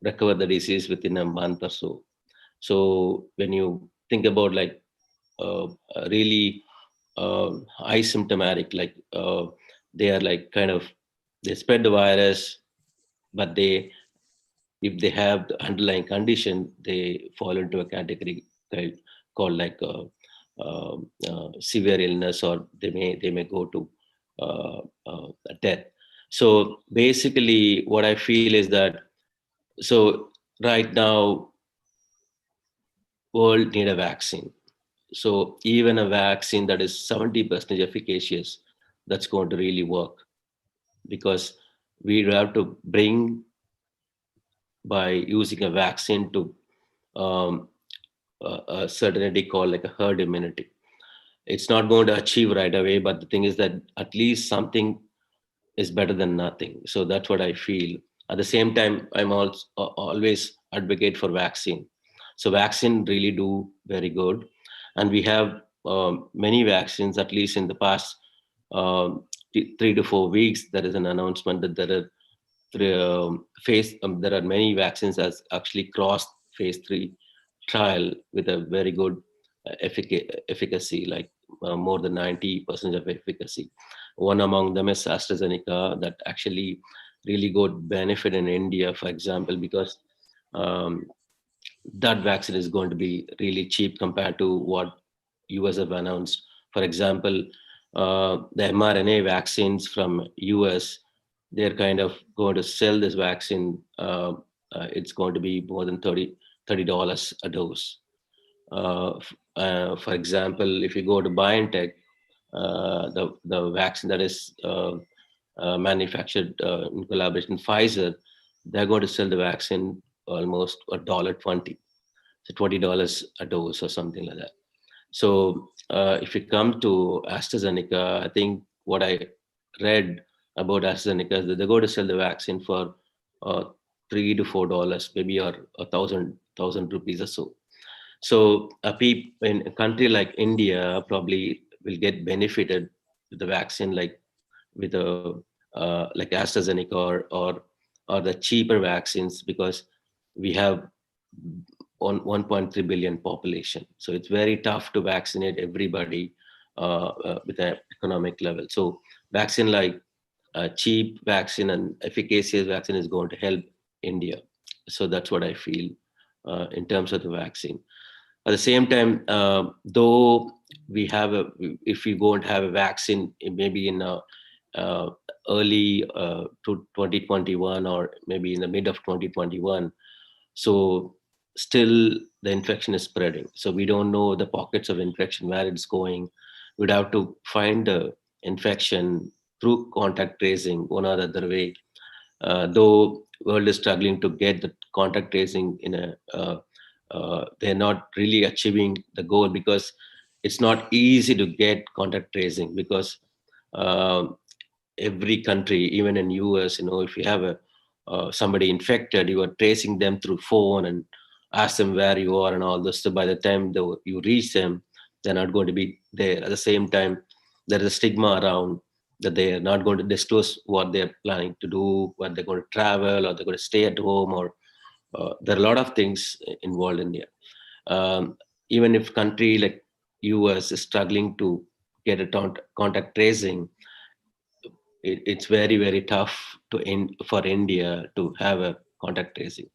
recover the disease within a month or so. So when you think about like really asymptomatic, like they are like kind of, they spread the virus, but if they have the underlying condition, they fall into a category called like severe illness, or they may go to death. So basically, what I feel is that, so right now, world need a vaccine. So even a vaccine that is 70% efficacious, that's going to really work, because we have to bring, by using a vaccine, to um, a certainty called like a herd immunity. It's not going to achieve right away, but the thing is that at least something is better than nothing. So that's what I feel. At the same time, I'm also always advocate for vaccine. So vaccine really do very good, and we have many vaccines. At least in the past 3 to 4 weeks, there is an announcement that there are many vaccines that's actually crossed phase 3 trial with a very good efficacy, like more than 90% of efficacy. One among them is AstraZeneca, that actually really got benefit in India, for example, because um, that vaccine is going to be really cheap compared to what US have announced. For example, the mRNA vaccines from US, they're kind of going to sell this vaccine. It's going to be more than $30 a dose. For example, if you go to BioNTech, the vaccine that is manufactured in collaboration with Pfizer, they're going to sell the vaccine almost $1.20, so $20 a dose or something like that. So if you come to AstraZeneca, I think what I read about AstraZeneca is that they're going to sell the vaccine for uh, $3 to $4, maybe, or a thousand rupees or so. So in a country like India probably will get benefited with the vaccine, like with a like AstraZeneca, or the cheaper vaccines, because we have on 1.3 billion population. So it's very tough to vaccinate everybody with an economic level. So vaccine like cheap vaccine and efficacious vaccine is going to help India. So that's what I feel in terms of the vaccine. At the same time, though we have if we won't have a vaccine, maybe in uh, early to 2021, or maybe in the mid of 2021, so still the infection is spreading. So we don't know the pockets of infection where it's going. We'd have to find the infection through contact tracing, one or the other way. Though world is struggling to get the contact tracing in a they're not really achieving the goal, because it's not easy to get contact tracing, because um, every country, even in US, if you have a somebody infected, you are tracing them through phone and ask them where you are and all this. So by the time you reach them, they're not going to be there. At the same time, there is a stigma around that they are not going to disclose what they're planning to do, where they're going to travel, or they're going to stay at home, or there are a lot of things involved in here. Um, Even if country like US is struggling to get a contact tracing, it's very very tough for India to have a contact tracing.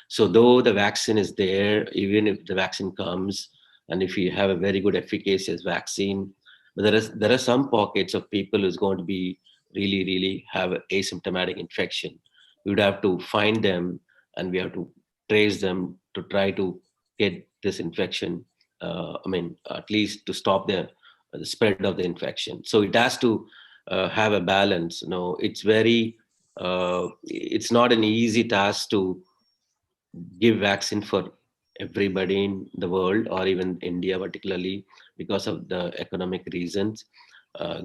So though the vaccine is there, even if the vaccine comes, and if you have a very good efficacious vaccine, but there are some pockets of people who's going to be really really have asymptomatic infection. We would have to find them, and we have to trace them to try to get this infection. I mean, at least to stop the spread of the infection. So it has to have a balance. It's not an easy task to give vaccine for everybody in the world, or even India particularly, because of the economic reasons.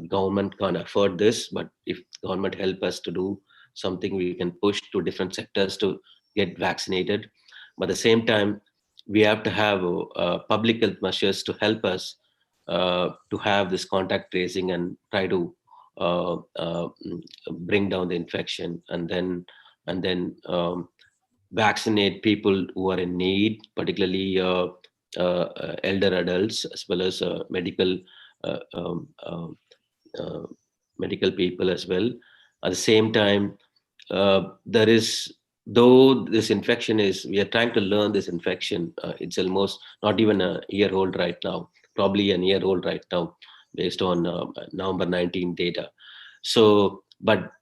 Government can't afford this, but if government help us to do something, we can push to different sectors to get vaccinated. But at the same time, we have to have public health measures to help us to have this contact tracing and try to bring down the infection, and then vaccinate people who are in need, particularly elder adults as well as uh, um, uh, uh, medical people as well. At the same time, there is, though this infection is, we are trying to learn this infection. It's almost not even a year old right now, probably a year old right now, based on November 19 data. So, but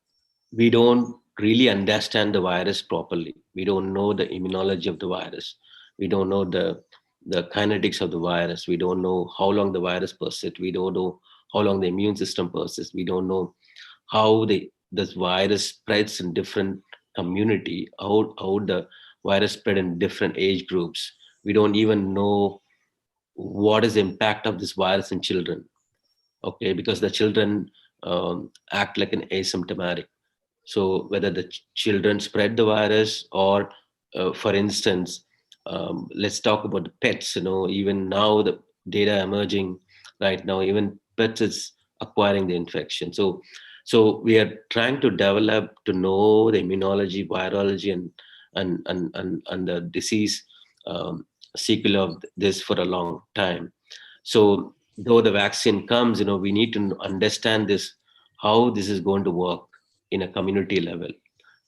we don't really understand the virus properly. We don't know the immunology of the virus. We don't know the kinetics of the virus. We don't know how long the virus persists. We don't know how long the immune system persists. We don't know how this virus spreads in different community, how the virus spread in different age groups. We don't even know what is the impact of this virus in children. Okay, because the children act like an asymptomatic. So whether the children spread the virus or, for instance, let's talk about the pets. Even now the data emerging right now, even pets is acquiring the infection. So we are trying to develop to know the immunology, virology, and the disease sequel of this for a long time. So though the vaccine comes, we need to understand this, how this is going to work in a community level.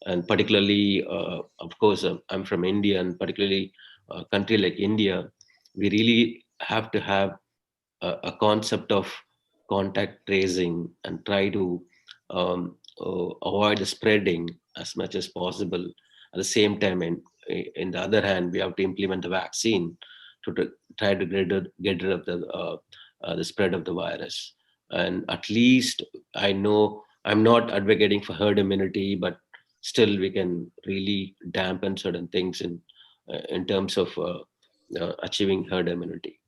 And particularly, of course, I'm from India, and particularly a country like India, we really have to have a concept of contact tracing and try to avoid the spreading as much as possible. At the same time, in the other hand, we have to implement the vaccine to try to get rid of the spread of the virus. And at least I know I'm not advocating for herd immunity, but still we can really dampen certain things in terms of achieving herd immunity.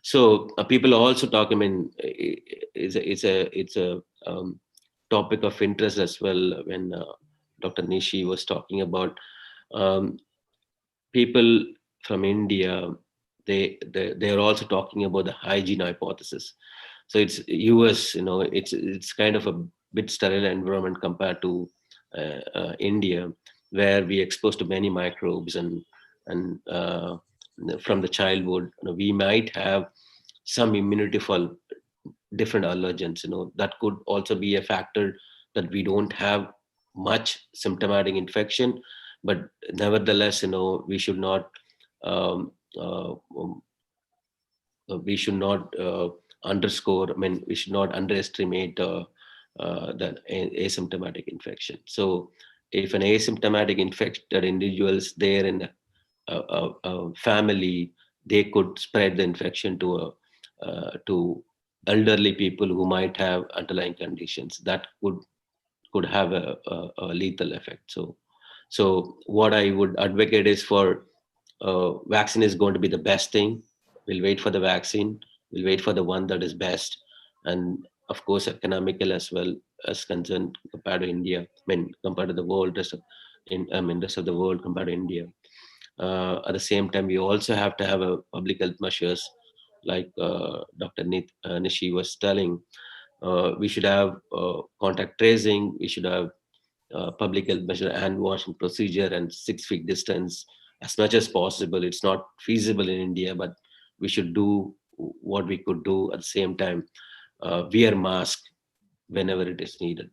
So people are also talking. I mean, it's a topic of interest as well. When Dr. Nishi was talking about um, people from India, they are also talking about the hygiene hypothesis. So it's US, it's kind of a bit sterile environment compared to India, where we exposed to many microbes, and from the childhood, we might have some immunity for different allergens. That could also be a factor, that we don't have much symptomatic infection, but nevertheless, we should not um, uh, um, we should not underscore. I mean, we should not underestimate the asymptomatic infection. So, if an asymptomatic infected individual is there in a family, they could spread the infection to elderly people who might have underlying conditions that could have a lethal effect. So what I would advocate is for vaccine is going to be the best thing. We'll wait for the vaccine. We'll wait for the one that is best, and of course economical as well as concerned compared to India. I mean, compared to the world, rest of the world compared to India. At the same time, we also have to have a public health measures, like Dr. Nishi was telling. We should have contact tracing. We should have public health measure, hand washing procedure, and 6 feet distance as much as possible. It's not feasible in India, but we should do what we could do. At the same time, wear mask whenever it is needed.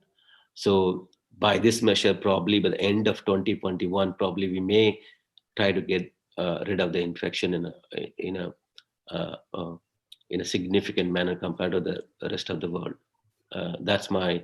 So by this measure, probably by the end of 2021, probably we may try to get rid of the infection uh, uh, in a significant manner compared to the rest of the world. That's my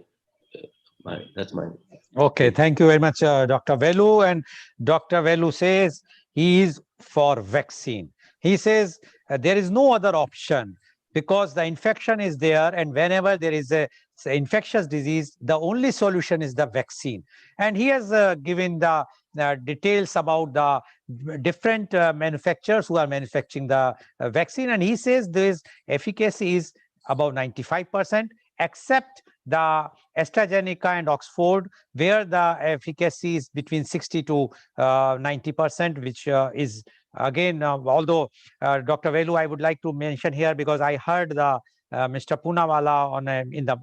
Okay, thank you very much, Dr. Velu. And Dr. Velu says he is for vaccine. He says there is no other option because the infection is there, and whenever there is a infectious disease, the only solution is the vaccine. And he has given the details about the different manufacturers who are manufacturing the vaccine, and he says this efficacy is about 95%, except the AstraZeneca and Oxford, where the efficacy is between 60 to 90%, which is again, although Dr. Velu, I would like to mention here, because I heard the Mr. Poonawala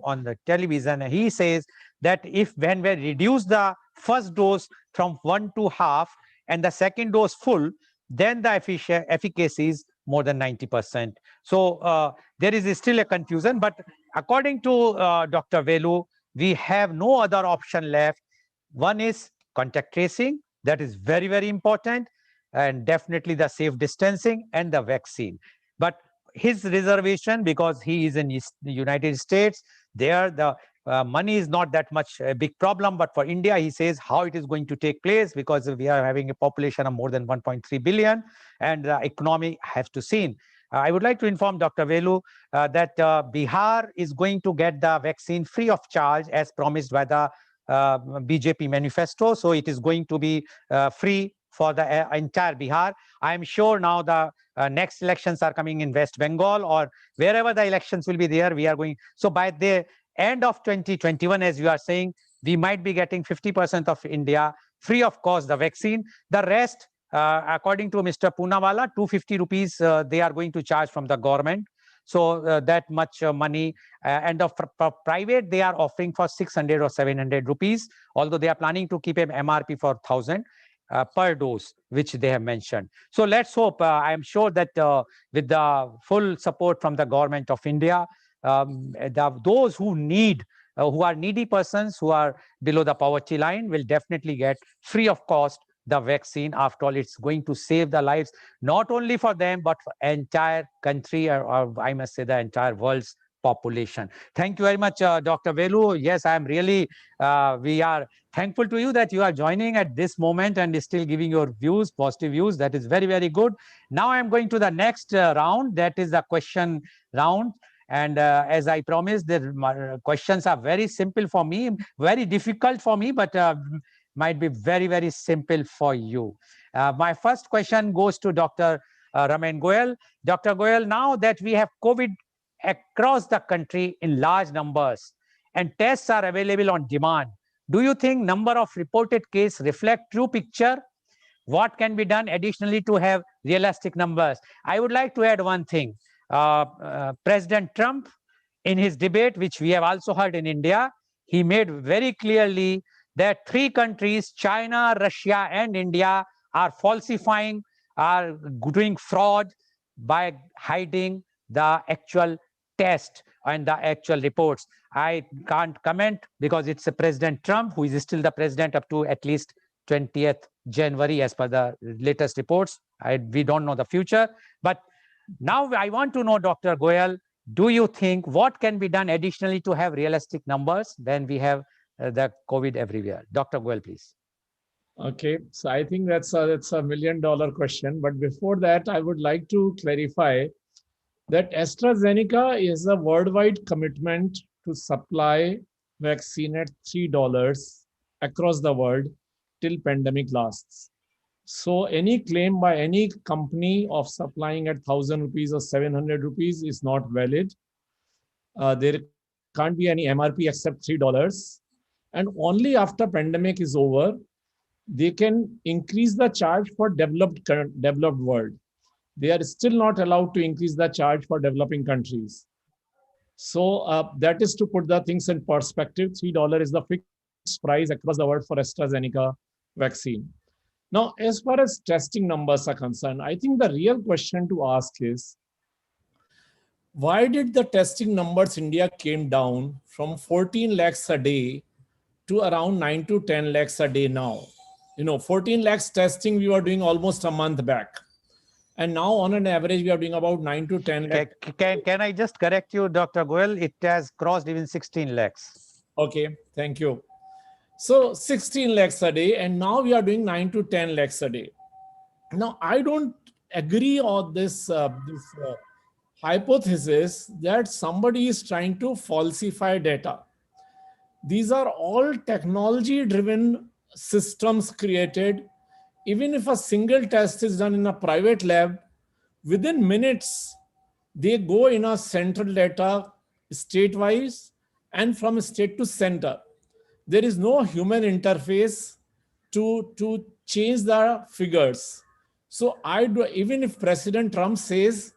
on the television. He says that when we reduce the first dose from 1 to half and the second dose full, then the efficacy is more than 90%. So there is still a confusion, but according to Dr. Velu, we have no other option left. One is contact tracing, that is very, very important, and definitely the safe distancing and the vaccine. But his reservation, because he is in the United States, there the money is not that much a big problem, but for India, he says how it is going to take place, because we are having a population of more than 1.3 billion, and the economy has to seen. I would like to inform Dr. Velu that Bihar is going to get the vaccine free of charge as promised by the BJP manifesto. So it is going to be free for the entire Bihar. I am sure now the next elections are coming in West Bengal or wherever the elections will be there. We are going. So by the end of 2021, as you are saying, we might be getting 50% of India free of cost the vaccine. The rest, according to Mr. Poonawalla, 250 rupees they are going to charge from the government. So that much money, and of private they are offering for 600 or 700 rupees, although they are planning to keep an MRP for 1,000 per dose, which they have mentioned. So let's hope, I am sure that with the full support from the government of India, those who need, who are needy persons, who are below the poverty line, will definitely get free of cost the vaccine. After all, it's going to save the lives, not only for them, but for entire country, or I must say the entire world's population. Thank you very much, Dr. Velu. Yes, I am really, we are thankful to you that you are joining at this moment and still giving your views, positive views. That is very, very good. Now I am going to the next round, that is the question round. And as I promised, the questions are very simple for me, very difficult for me, but might be very, very simple for you. My first question goes to Dr. Raman Goel. Dr. Goel, now that we have COVID across the country in large numbers and tests are available on demand, do you think number of reported cases reflect true picture? What can be done additionally to have realistic numbers? I would like to add one thing. President Trump, in his debate, which we have also heard in India, he made very clearly that three countries, China, Russia, and India, are falsifying, are doing fraud by hiding the actual test and the actual reports. I can't comment because it's a President Trump who is still the president up to at least 20th January as per the latest reports. We don't know the future. But now I want to know, Dr. Goel, do you think what can be done additionally to have realistic numbers when we have the COVID everywhere? Dr. Goel, please. Okay, so I think that's a $1 million question. But before that, I would like to clarify that AstraZeneca is a worldwide commitment to supply vaccine at $3 across the world till pandemic lasts. So any claim by any company of supplying at 1,000 rupees or 700 rupees is not valid. There can't be any MRP except $3. And only after pandemic is over, they can increase the charge for developed world. They are still not allowed to increase the charge for developing countries. So that is to put the things in perspective. $3 is the fixed price across the world for AstraZeneca vaccine. Now, as far as testing numbers are concerned, I think the real question to ask is, why did the testing numbers India came down from 14 lakhs a day to around 9 to 10 lakhs a day now? 14 lakhs testing we were doing almost a month back. And now on an average, we are doing about 9 to 10 lakhs. Can I just correct you, Dr. Goel? It has crossed even 16 lakhs. Okay, thank you. So 16 lakhs a day, and now we are doing 9 to 10 lakhs a day. Now, I don't agree on this hypothesis that somebody is trying to falsify data. These are all technology-driven systems created. Even if a single test is done in a private lab, within minutes, they go in a central data state-wise and from state to center. There is no human interface to change the figures. So even if President Trump says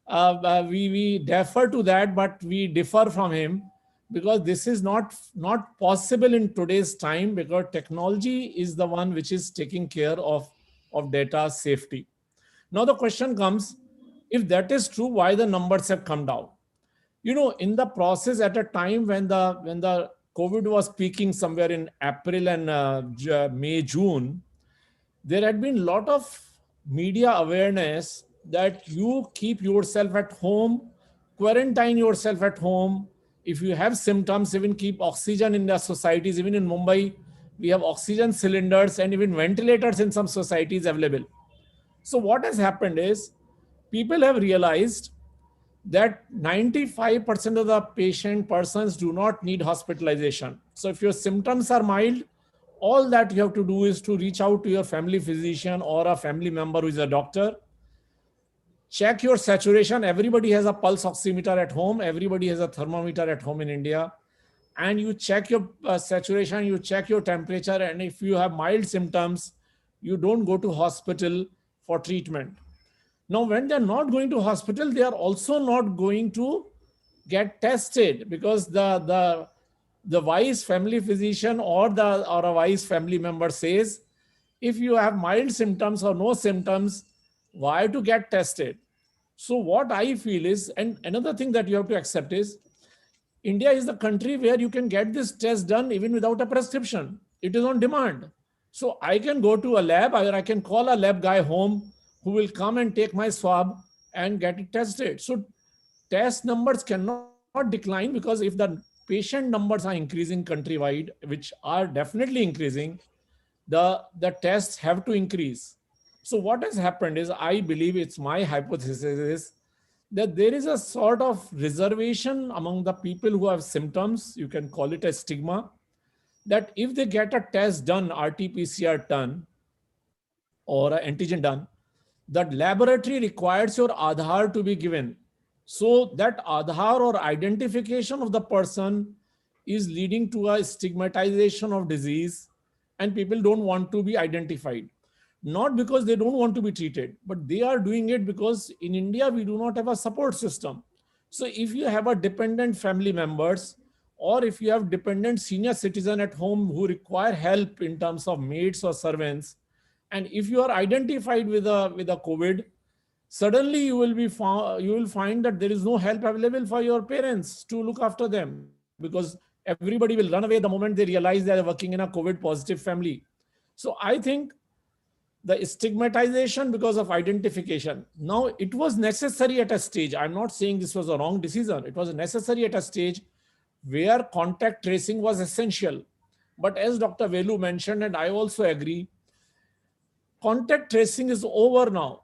we defer to that, but we differ from him, because this is not possible in today's time, because technology is the one which is taking care of data safety. Now the question comes, If that is true, why the numbers have come down? In the process, at a time when the COVID was peaking somewhere in April and May, June, there had been a lot of media awareness that you keep yourself at home, quarantine yourself at home. If you have symptoms, even keep oxygen in the societies. Even in Mumbai, we have oxygen cylinders and even ventilators in some societies available. So what has happened is people have realized that 95% of the patient persons do not need hospitalization. So if your symptoms are mild, all that you have to do is to reach out to your family physician or a family member who is a doctor. Check your saturation. Everybody has a pulse oximeter at home. Everybody has a thermometer at home in India. And you check your saturation, you check your temperature. And if you have mild symptoms, you don't go to hospital for treatment. Now, when they're not going to hospital, they are also not going to get tested, because the wise family physician or a wise family member says, if you have mild symptoms or no symptoms, why to get tested? So what I feel is, and another thing that you have to accept is, India is the country where you can get this test done even without a prescription. It is on demand. So I can go to a lab, or I can call a lab guy home who will come and take my swab and get it tested. So test numbers cannot decline, because if the patient numbers are increasing countrywide, which are definitely increasing, the tests have to increase. So what has happened is, I believe, it's my hypothesis is, that there is a sort of reservation among the people who have symptoms, you can call it a stigma, that if they get a test done, RT-PCR done, or an antigen done, that laboratory requires your Aadhaar to be given. So that Aadhaar or identification of the person is leading to a stigmatization of disease, and people don't want to be identified. Not because they don't want to be treated, but they are doing it because in India, we do not have a support system. So if you have a dependent family members, or if you have dependent senior citizen at home who require help in terms of maids or servants, and if you are identified with a COVID, suddenly you will find that there is no help available for your parents to look after them, because everybody will run away the moment they realize they are working in a COVID positive family. So I think the stigmatization because of identification. Now, it was necessary at a stage. I'm not saying this was a wrong decision. It was necessary at a stage where contact tracing was essential. But as Dr. Velu mentioned, and I also agree, contact tracing is over now.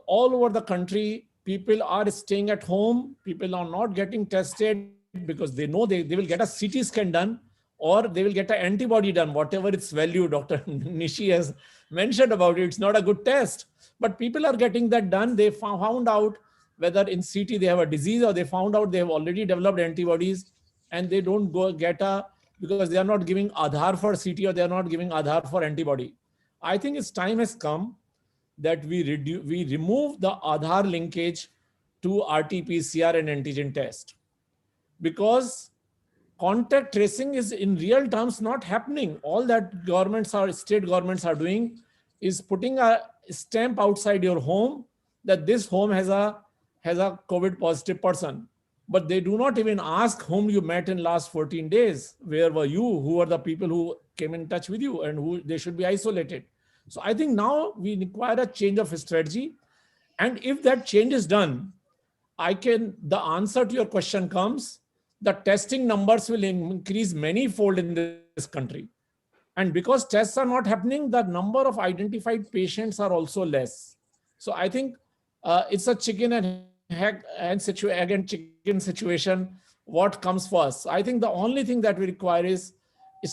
All over the country, people are staying at home. People are not getting tested because they know they will get a CT scan done, or they will get an antibody done, whatever its value. Dr. Nishi has mentioned about it. It's not a good test, but people are getting that done. They found out whether in CT they have a disease, or they found out they have already developed antibodies, and they don't go get because they are not giving Aadhaar for CT, or they are not giving Aadhaar for antibody. I think its time has come that we remove the Aadhaar linkage to RT-PCR and antigen test, because contact tracing is in real terms not happening. All that state governments are doing is putting a stamp outside your home that this home has a COVID positive person. But they do not even ask whom you met in last 14 days. Where were you? Who are the people who came in touch with you, and who they should be isolated? So I think now we require a change of strategy. And if that change is done, the answer to your question comes, the testing numbers will increase many-fold in this country. And because tests are not happening, the number of identified patients are also less. So I think it's a chicken and egg and chicken situation. What comes first? I think the only thing that we require is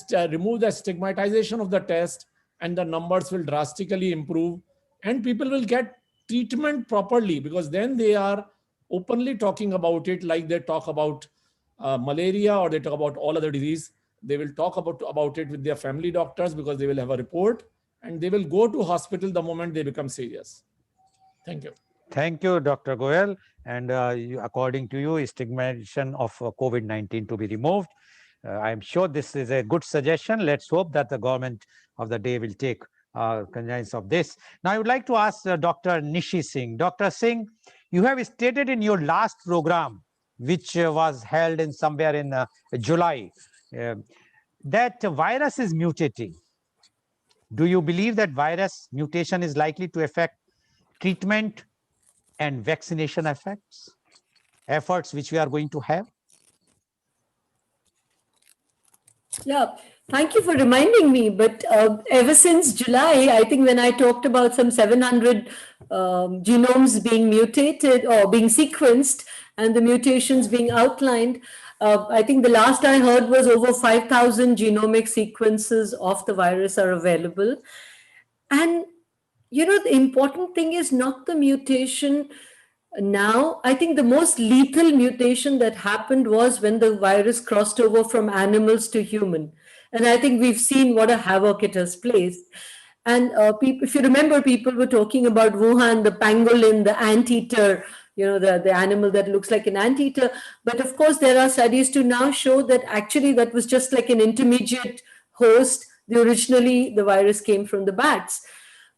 to remove the stigmatization of the test, and the numbers will drastically improve, and people will get treatment properly, because then they are openly talking about it, like they talk about malaria, or they talk about all other disease. They will talk about it with their family doctors, because they will have a report, and they will go to hospital the moment they become serious. Thank you. Thank you, Dr. Goel. And according to you, stigmatization of COVID-19 to be removed. I'm sure this is a good suggestion. Let's hope that the government of the day will take cognizance of this. Now, I would like to ask Dr. Nishi Singh. Dr. Singh, you have stated in your last program, which was held in somewhere in July, that virus is mutating. Do you believe that virus mutation is likely to affect treatment and vaccination efforts which we are going to have? Yeah, thank you for reminding me. But ever since July, I think when I talked about some 700 genomes being mutated or being sequenced and the mutations being outlined, I think the last I heard was over 5,000 genomic sequences of the virus are available. And, you know, the important thing is not the mutation now. I think the most lethal mutation that happened was when the virus crossed over from animals to human. And I think we've seen what a havoc it has placed. And people, if you remember, people were talking about Wuhan, the pangolin, the anteater, you know, the animal that looks like an anteater. But of course, there are studies to now show that actually that was just like an intermediate host. Originally, the virus came from the bats.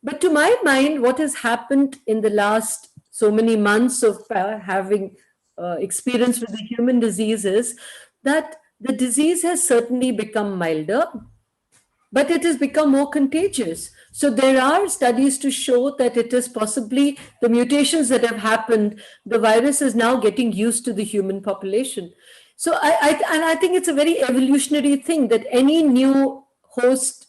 But to my mind, what has happened in the last so many months of having experience with the human disease is that the disease has certainly become milder, but it has become more contagious. So there are studies to show that it is possibly the mutations that have happened, the virus is now getting used to the human population. So I think it's a very evolutionary thing that any new host,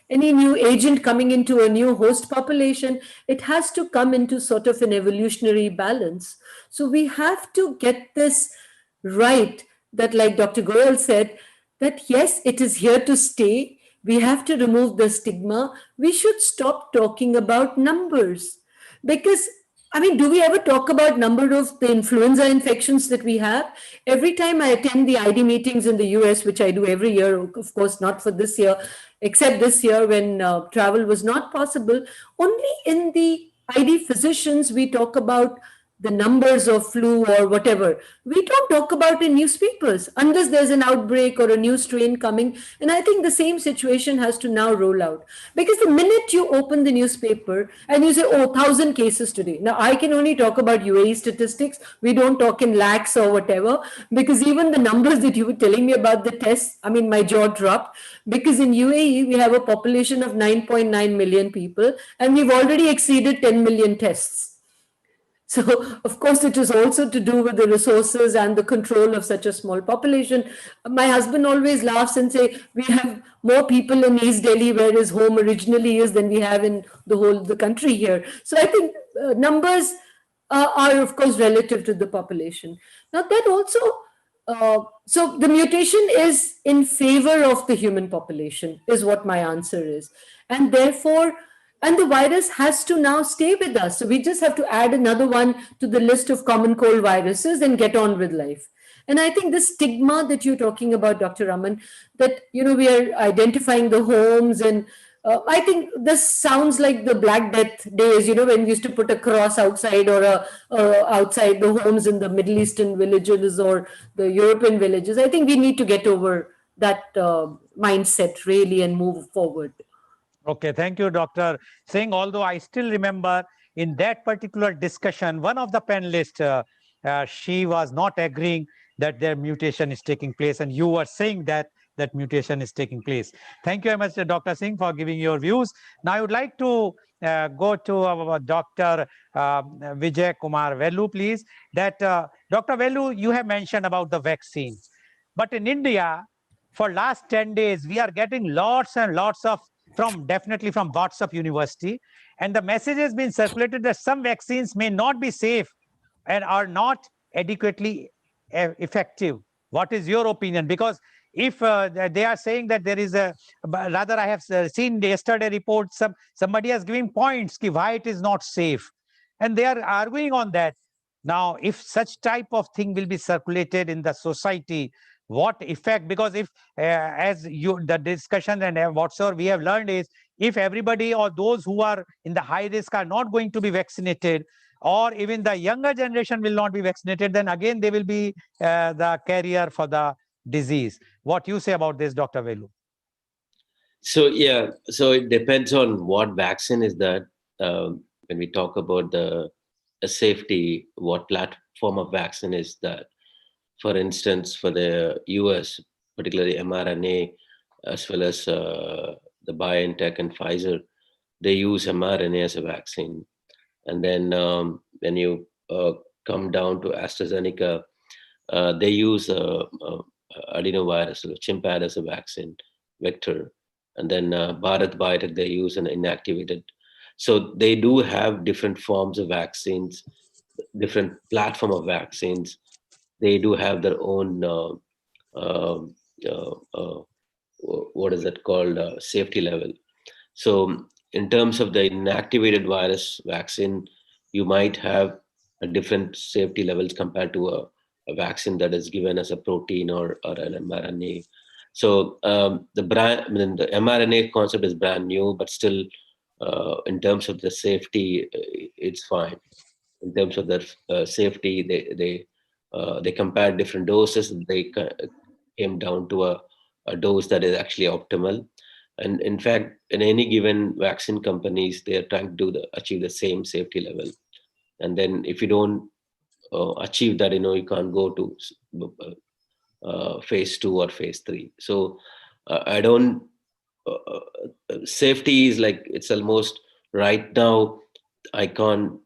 any new agent coming into a new host population, it has to come into sort of an evolutionary balance. So we have to get this right, that like Dr. Goel said, that yes, it is here to stay. We have to remove the stigma. We should stop talking about numbers. Because, I mean, do we ever talk about number of the influenza infections that we have? Every time I attend the ID meetings in the US, which I do every year, of course, not for this year, except this year when travel was not possible, only in the ID physicians, we talk about the numbers of flu or whatever. We don't talk about in newspapers unless there's an outbreak or a new strain coming. And I think the same situation has to now roll out. Because the minute you open the newspaper and you say, oh, 1,000 cases today. Now, I can only talk about UAE statistics. We don't talk in lakhs or whatever. Because even the numbers that you were telling me about the tests, I mean, my jaw dropped. Because in UAE, we have a population of 9.9 million people. And we've already exceeded 10 million tests. So, of course, it is also to do with the resources and the control of such a small population. My husband always laughs and say, we have more people in East Delhi, where his home originally is, than we have in the whole the country here. So I think numbers are, of course, relative to the population. Now, that also, so the mutation is in favor of the human population, is what my answer is. And therefore, and the virus has to now stay with us. So we just have to add another one to the list of common cold viruses and get on with life. And I think the stigma that you're talking about, Dr. Raman, that, you know, we are identifying the homes, and I think this sounds like the Black Death days, you know, when we used to put a cross outside or outside the homes in the Middle Eastern villages or the European villages. I think we need to get over that mindset really and move forward. Okay, thank you, Dr. Singh. Although I still remember in that particular discussion, one of the panelists, she was not agreeing that their mutation is taking place, and you were saying that that mutation is taking place. Thank you very much, Dr. Singh, for giving your views. Now, I would like to go to our Dr. Vijay Kumar Velu, please. That Dr. Velu, you have mentioned about the vaccine, but in India, for last 10 days, we are getting lots and lots of definitely from WhatsApp University, and the message has been circulated that some vaccines may not be safe and are not adequately effective. What is your opinion? Because if they are saying that there is rather I have seen yesterday report, somebody has given points ki why it is not safe, and they are arguing on that. Now, if such type of thing will be circulated in the society, what effect? Because if as you the discussion and whatsoever we have learned is, if everybody or those who are in the high risk are not going to be vaccinated, or even the younger generation will not be vaccinated, then again they will be the carrier for the disease. What you say about this, Dr. Velu? So yeah, so it depends on what vaccine is that. When we talk about the a safety, what platform of vaccine is that. For instance, for the US, particularly mRNA, as well as the BioNTech and Pfizer, they use mRNA as a vaccine. And then when you come down to AstraZeneca, they use adenovirus, or chimpanzee as a vaccine vector. And then Bharat Biotech, they use an inactivated. So they do have different forms of vaccines, different platform of vaccines. They do have their own, um, uh, uh, what is that called, safety level. So in terms of the inactivated virus vaccine, you might have a different safety levels compared to a vaccine that is given as a protein or an mRNA. So I mean, the mRNA concept is brand new, but still, in terms of the safety, it's fine. In terms of the safety, they compared different doses. They came down to a dose that is actually optimal. And in fact, in any given vaccine companies, they are trying to achieve the same safety level. And then if you don't achieve that, you can't go to phase 2 or phase 3. So I don't. Safety is like, it's almost right now. I can't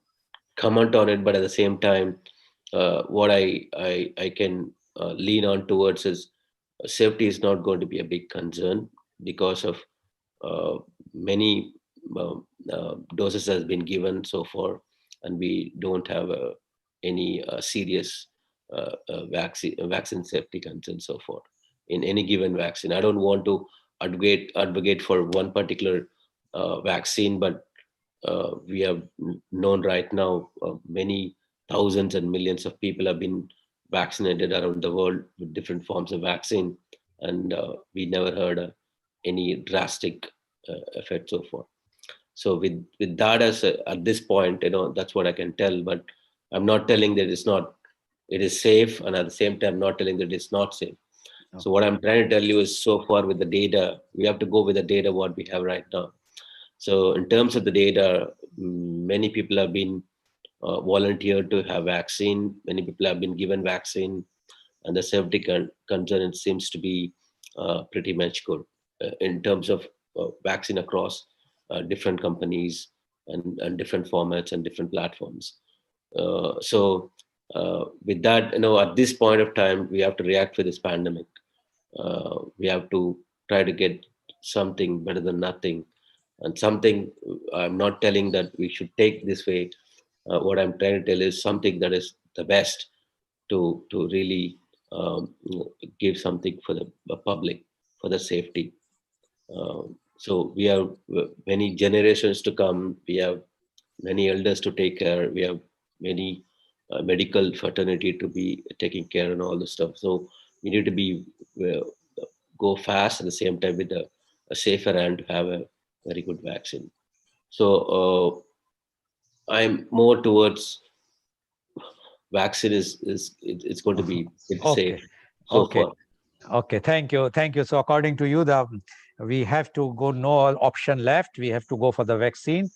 comment on it, but at the same time, what I can lean on towards is safety is not going to be a big concern because of many doses has been given so far, and we don't have any serious vaccine safety concerns so far in any given vaccine. I don't want to advocate for one particular vaccine, but we have known right now many thousands and millions of people have been vaccinated around the world with different forms of vaccine, and we never heard any drastic effect so far. So with that as at this point, that's what I can tell. But I'm not telling that it is safe, and at the same time, not telling that it's not safe. So what I'm trying to tell you is, so far with the data, we have to go with the data what we have right now. So in terms of the data, many people have been volunteered to have vaccine. Many people have been given vaccine, and the safety concern seems to be pretty much good in terms of vaccine across different companies and different formats and different platforms. So with that, at this point of time, we have to react with this pandemic. We have to try to get something better than nothing. And something, I'm not telling that we should take this way. What I'm trying to tell is something that is the best to really give something for the public, for the safety. So we have many generations to come. We have many elders to take care. We have many medical fraternity to be taking care and all the stuff. So we need to be go fast at the same time with a safer hand to have a very good vaccine. So I'm more towards vaccine it's going to be safe so far. Okay, thank you. So according to you, we have to go, no option left. We have to go for the vaccine.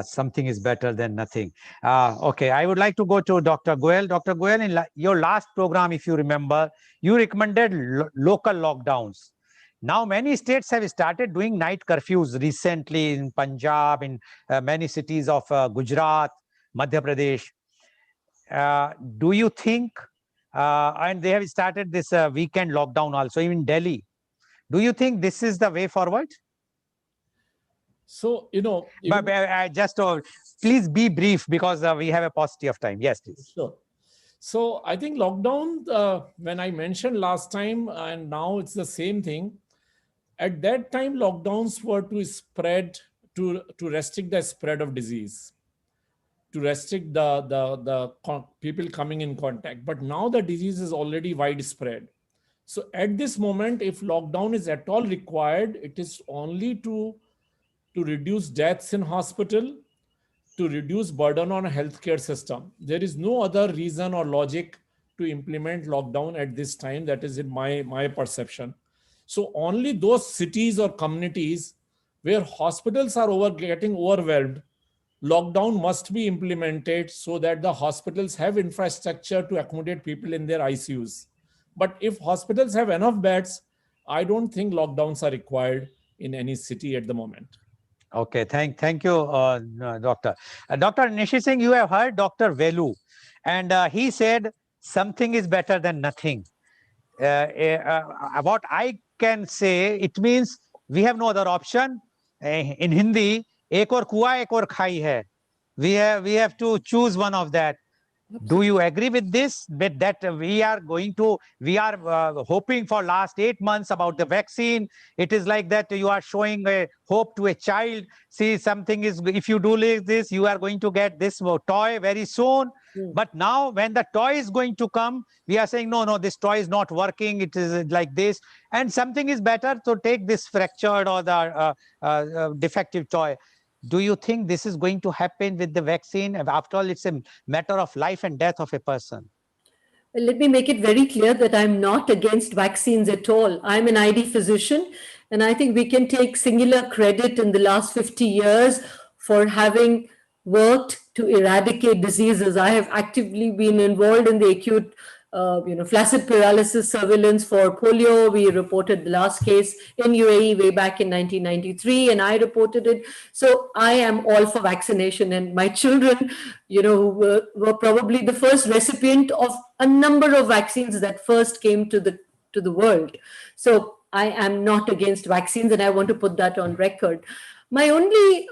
Something is better than nothing. Okay, I would like to go to Dr. Goel. Dr. Goel, in your last program, if you remember, you recommended local lockdowns. Now, many states have started doing night curfews recently in Punjab, in many cities of Gujarat, Madhya Pradesh. Do you think, and they have started this weekend lockdown also in Delhi. Do you think this is the way forward? So, But just please be brief, because we have a paucity of time. Yes, please. Sure. So I think lockdown, when I mentioned last time, and now it's the same thing. At that time, lockdowns were to spread, to restrict the spread of disease, to restrict the people coming in contact. But now the disease is already widespread. So at this moment, if lockdown is at all required, it is only to reduce deaths in hospital, to reduce burden on a healthcare system. There is no other reason or logic to implement lockdown at this time. That is in my perception. So only those cities or communities where hospitals are getting overwhelmed, lockdown must be implemented so that the hospitals have infrastructure to accommodate people in their ICUs. But if hospitals have enough beds, I don't think lockdowns are required in any city at the moment. Okay, thank you, Doctor. Dr. Nishi Singh, you have heard Dr. Velu, and he said something is better than nothing. What I can say, it means we have no other option. In Hindi, एक और कुआं एक और खाई है. We have to choose one of that. Do you agree with this? With that we are hoping for last 8 months about the vaccine. It is like that you are showing a hope to a child. See, something is, if you do this, you are going to get this toy very soon. But now when the toy is going to come, we are saying, no, this toy is not working. It is like this. And something is better to take this fractured or the defective toy. Do you think this is going to happen with the vaccine? After all, it's a matter of life and death of a person. Well, let me make it very clear that I'm not against vaccines at all. I'm an ID physician, and I think we can take singular credit in the last 50 years for having worked to eradicate diseases. I have actively been involved in the acute flaccid paralysis surveillance for polio. We reported the last case in UAE way back in 1993, and I reported it. So I am all for vaccination, and my children, who were probably the first recipient of a number of vaccines that first came to the world. So I am not against vaccines, and I want to put that on record. My only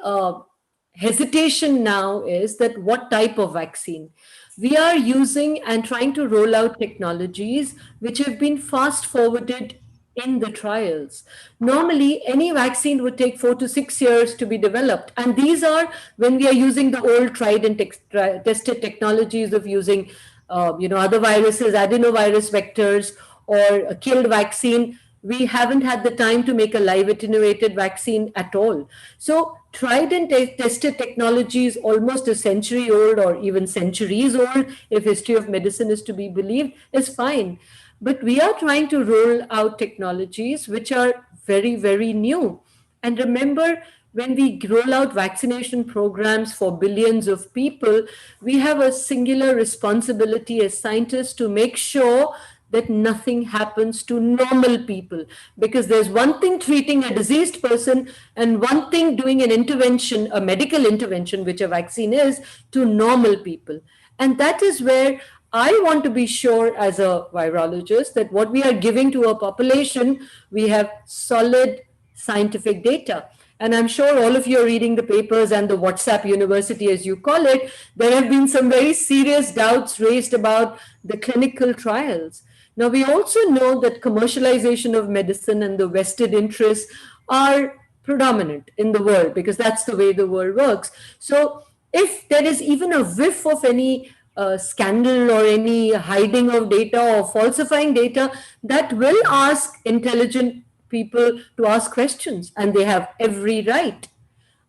hesitation now is that what type of vaccine? We are using and trying to roll out technologies which have been fast forwarded in the trials. Normally, any vaccine would take 4 to 6 years to be developed. And these are when we are using the old tried and tested technologies of using other viruses, adenovirus vectors, or a killed vaccine. We haven't had the time to make a live attenuated vaccine at all. So tried and tested technologies, almost a century old or even centuries old, if history of medicine is to be believed, is fine. But we are trying to roll out technologies which are very, very new. And remember, when we roll out vaccination programs for billions of people, we have a singular responsibility as scientists to make sure that nothing happens to normal people, because there's one thing treating a diseased person and one thing doing an intervention, a medical intervention, which a vaccine is, to normal people. And that is where I want to be sure as a virologist that what we are giving to a population, we have solid scientific data. And I'm sure all of you are reading the papers and the WhatsApp University, as you call it. There have been some very serious doubts raised about the clinical trials. Now, we also know that commercialization of medicine and the vested interests are predominant in the world, because that's the way the world works. So if there is even a whiff of any scandal or any hiding of data or falsifying data, that will ask intelligent people to ask questions, and they have every right.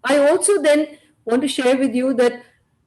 I also then want to share with you that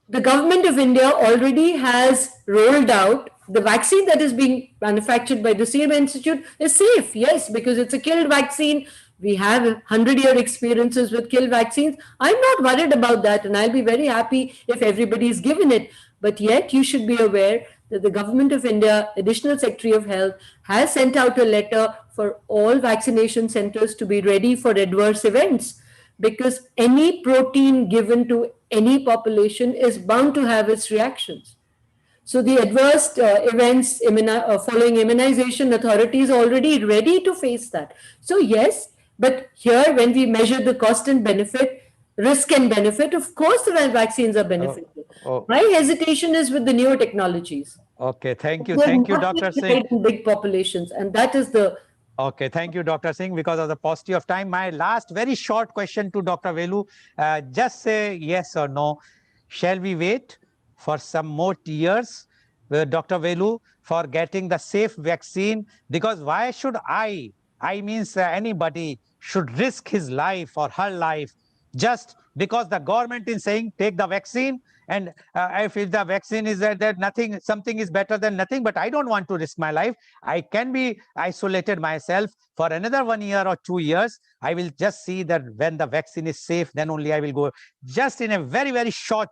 the government of India already has rolled out the vaccine that is being manufactured by the Serum Institute is safe, yes, because it's a killed vaccine. We have 100-year experiences with killed vaccines. I'm not worried about that, and I'll be very happy if everybody is given it. But yet, you should be aware that the government of India, Additional Secretary of Health, has sent out a letter for all vaccination centers to be ready for adverse events, because any protein given to any population is bound to have its reactions. So the adverse events following immunization, authorities are already ready to face that. So yes, but here when we measure the cost and benefit, risk and benefit, of course the vaccines are beneficial. My hesitation is with the newer technologies. Okay, thank you, Not Dr. Singh. in big populations, and that is the. Okay, thank you, Dr. Singh. Because of the paucity of time, my last very short question to Dr. Velu, just say yes or no. Shall we wait for some more years, Dr. Velu, for getting the safe vaccine? Because why should I means anybody should risk his life or her life just because the government is saying take the vaccine, And if the vaccine is that nothing, something is better than nothing, but I don't want to risk my life. I can be isolated myself for another 1 year or 2 years. I will just see that when the vaccine is safe, then only I will go. Just in a very, very short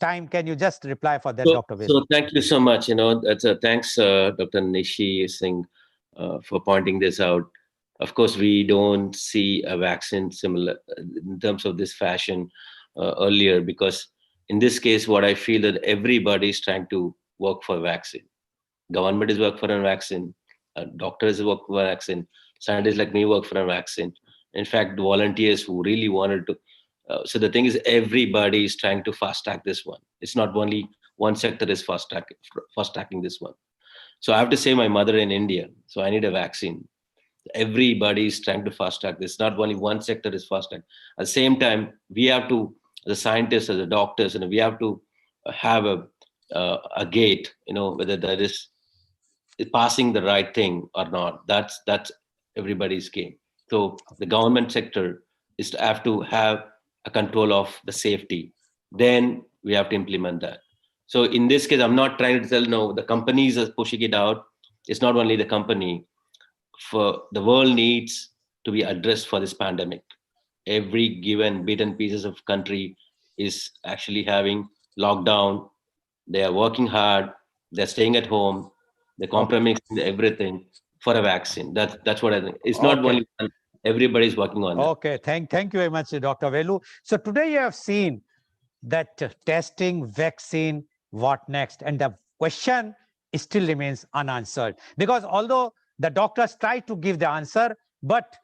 time, can you just reply for that, Dr. Velu? So thank you so much. That's thanks, Dr. Nishi Singh, for pointing this out. Of course, we don't see a vaccine similar in terms of this fashion earlier, because in this case, what I feel that everybody is trying to work for a vaccine. Government is work for a vaccine. Doctors work for a vaccine. Scientists like me work for a vaccine. In fact, volunteers who really wanted to. So the thing is, everybody is trying to fast track this one. It's not only one sector is fast tracking this one. So I have to save my mother in India. So I need a vaccine. Everybody is trying to fast track this. Not only one sector is fast track. At the same time, we have to, the scientists, as the doctors, we have to have a gate. Whether that is passing the right thing or not. That's everybody's game. So the government sector is to have a control of the safety. Then we have to implement that. So in this case, I'm not trying to tell no, the companies are pushing it out. It's not only the company. For the world needs to be addressed for this pandemic. Every given bit and pieces of country is actually having lockdown. They are working hard. They're staying at home. They're compromising everything for a vaccine. That's what I think. It's not only everybody's working on it. Okay, thank you very much, Dr. Velu. So today you have seen that testing, vaccine, what next? And the question still remains unanswered, because although the doctors try to give the answer, but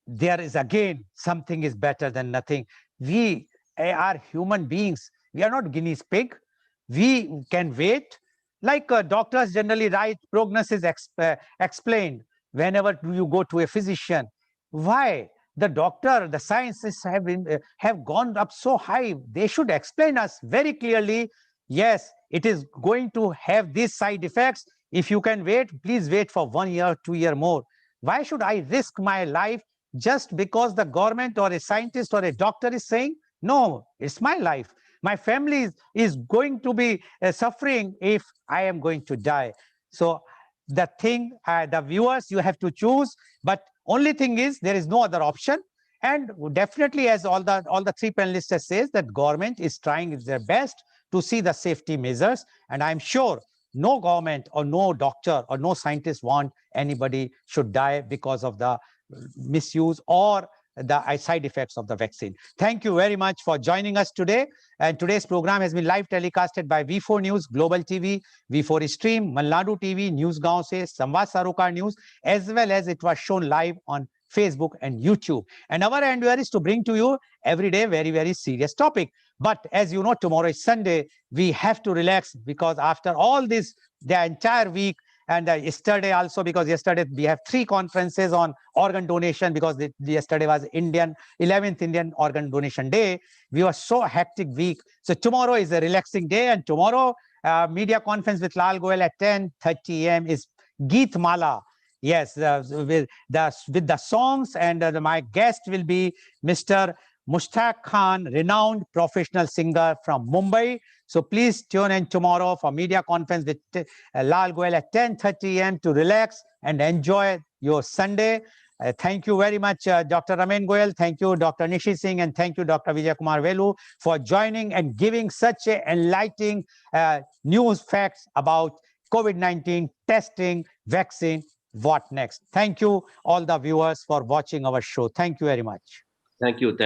there is again something is better than nothing. We are human beings. We are not guinea pig. We can wait. Like doctors generally write prognosis explained whenever you go to a physician. Why? The doctor, the sciences have gone up so high. They should explain us very clearly. Yes, it is going to have these side effects. If you can wait, please wait for 1 year, 2 year more. Why should I risk my life just because the government or a scientist or a doctor is saying, no, it's my life. My family is going to be suffering if I am going to die. So the thing, the viewers, you have to choose. But only thing is, there is no other option. And definitely, as all the three panelists says, that government is trying their best to see the safety measures. And I'm sure no government or no doctor or no scientist want anybody should die because of the misuse or the side effects of the vaccine. Thank you very much for joining us today. And today's program has been live telecasted by V4 News, Global TV, V4 Stream, Malnadu TV, Newsgaon Se, Samvad Sarokar News, as well as it was shown live on Facebook and YouTube. And our endeavor is to bring to you every day very, very serious topic. But as you know, tomorrow is Sunday. We have to relax because after all this, the entire week, and yesterday also, because yesterday we have 3 conferences on organ donation, because yesterday was 11th Indian Organ Donation Day. We were so hectic week. So tomorrow is a relaxing day, and tomorrow media conference with Lal Goel at 10:30 a.m. is Geet Mala. Yes, with the songs, and my guest will be Mr. Mushtaq Khan, renowned professional singer from Mumbai. So please tune in tomorrow for media conference with Lal Goel at 10:30 a.m. to relax and enjoy your Sunday. Thank you very much, Dr. Raman Goel. Thank you, Dr. Nishi Singh, and thank you, Dr. Vijay Kumar Velu, for joining and giving such enlightening news facts about COVID-19 testing, vaccine, what next. Thank you, all the viewers, for watching our show. Thank you very much. Thank you.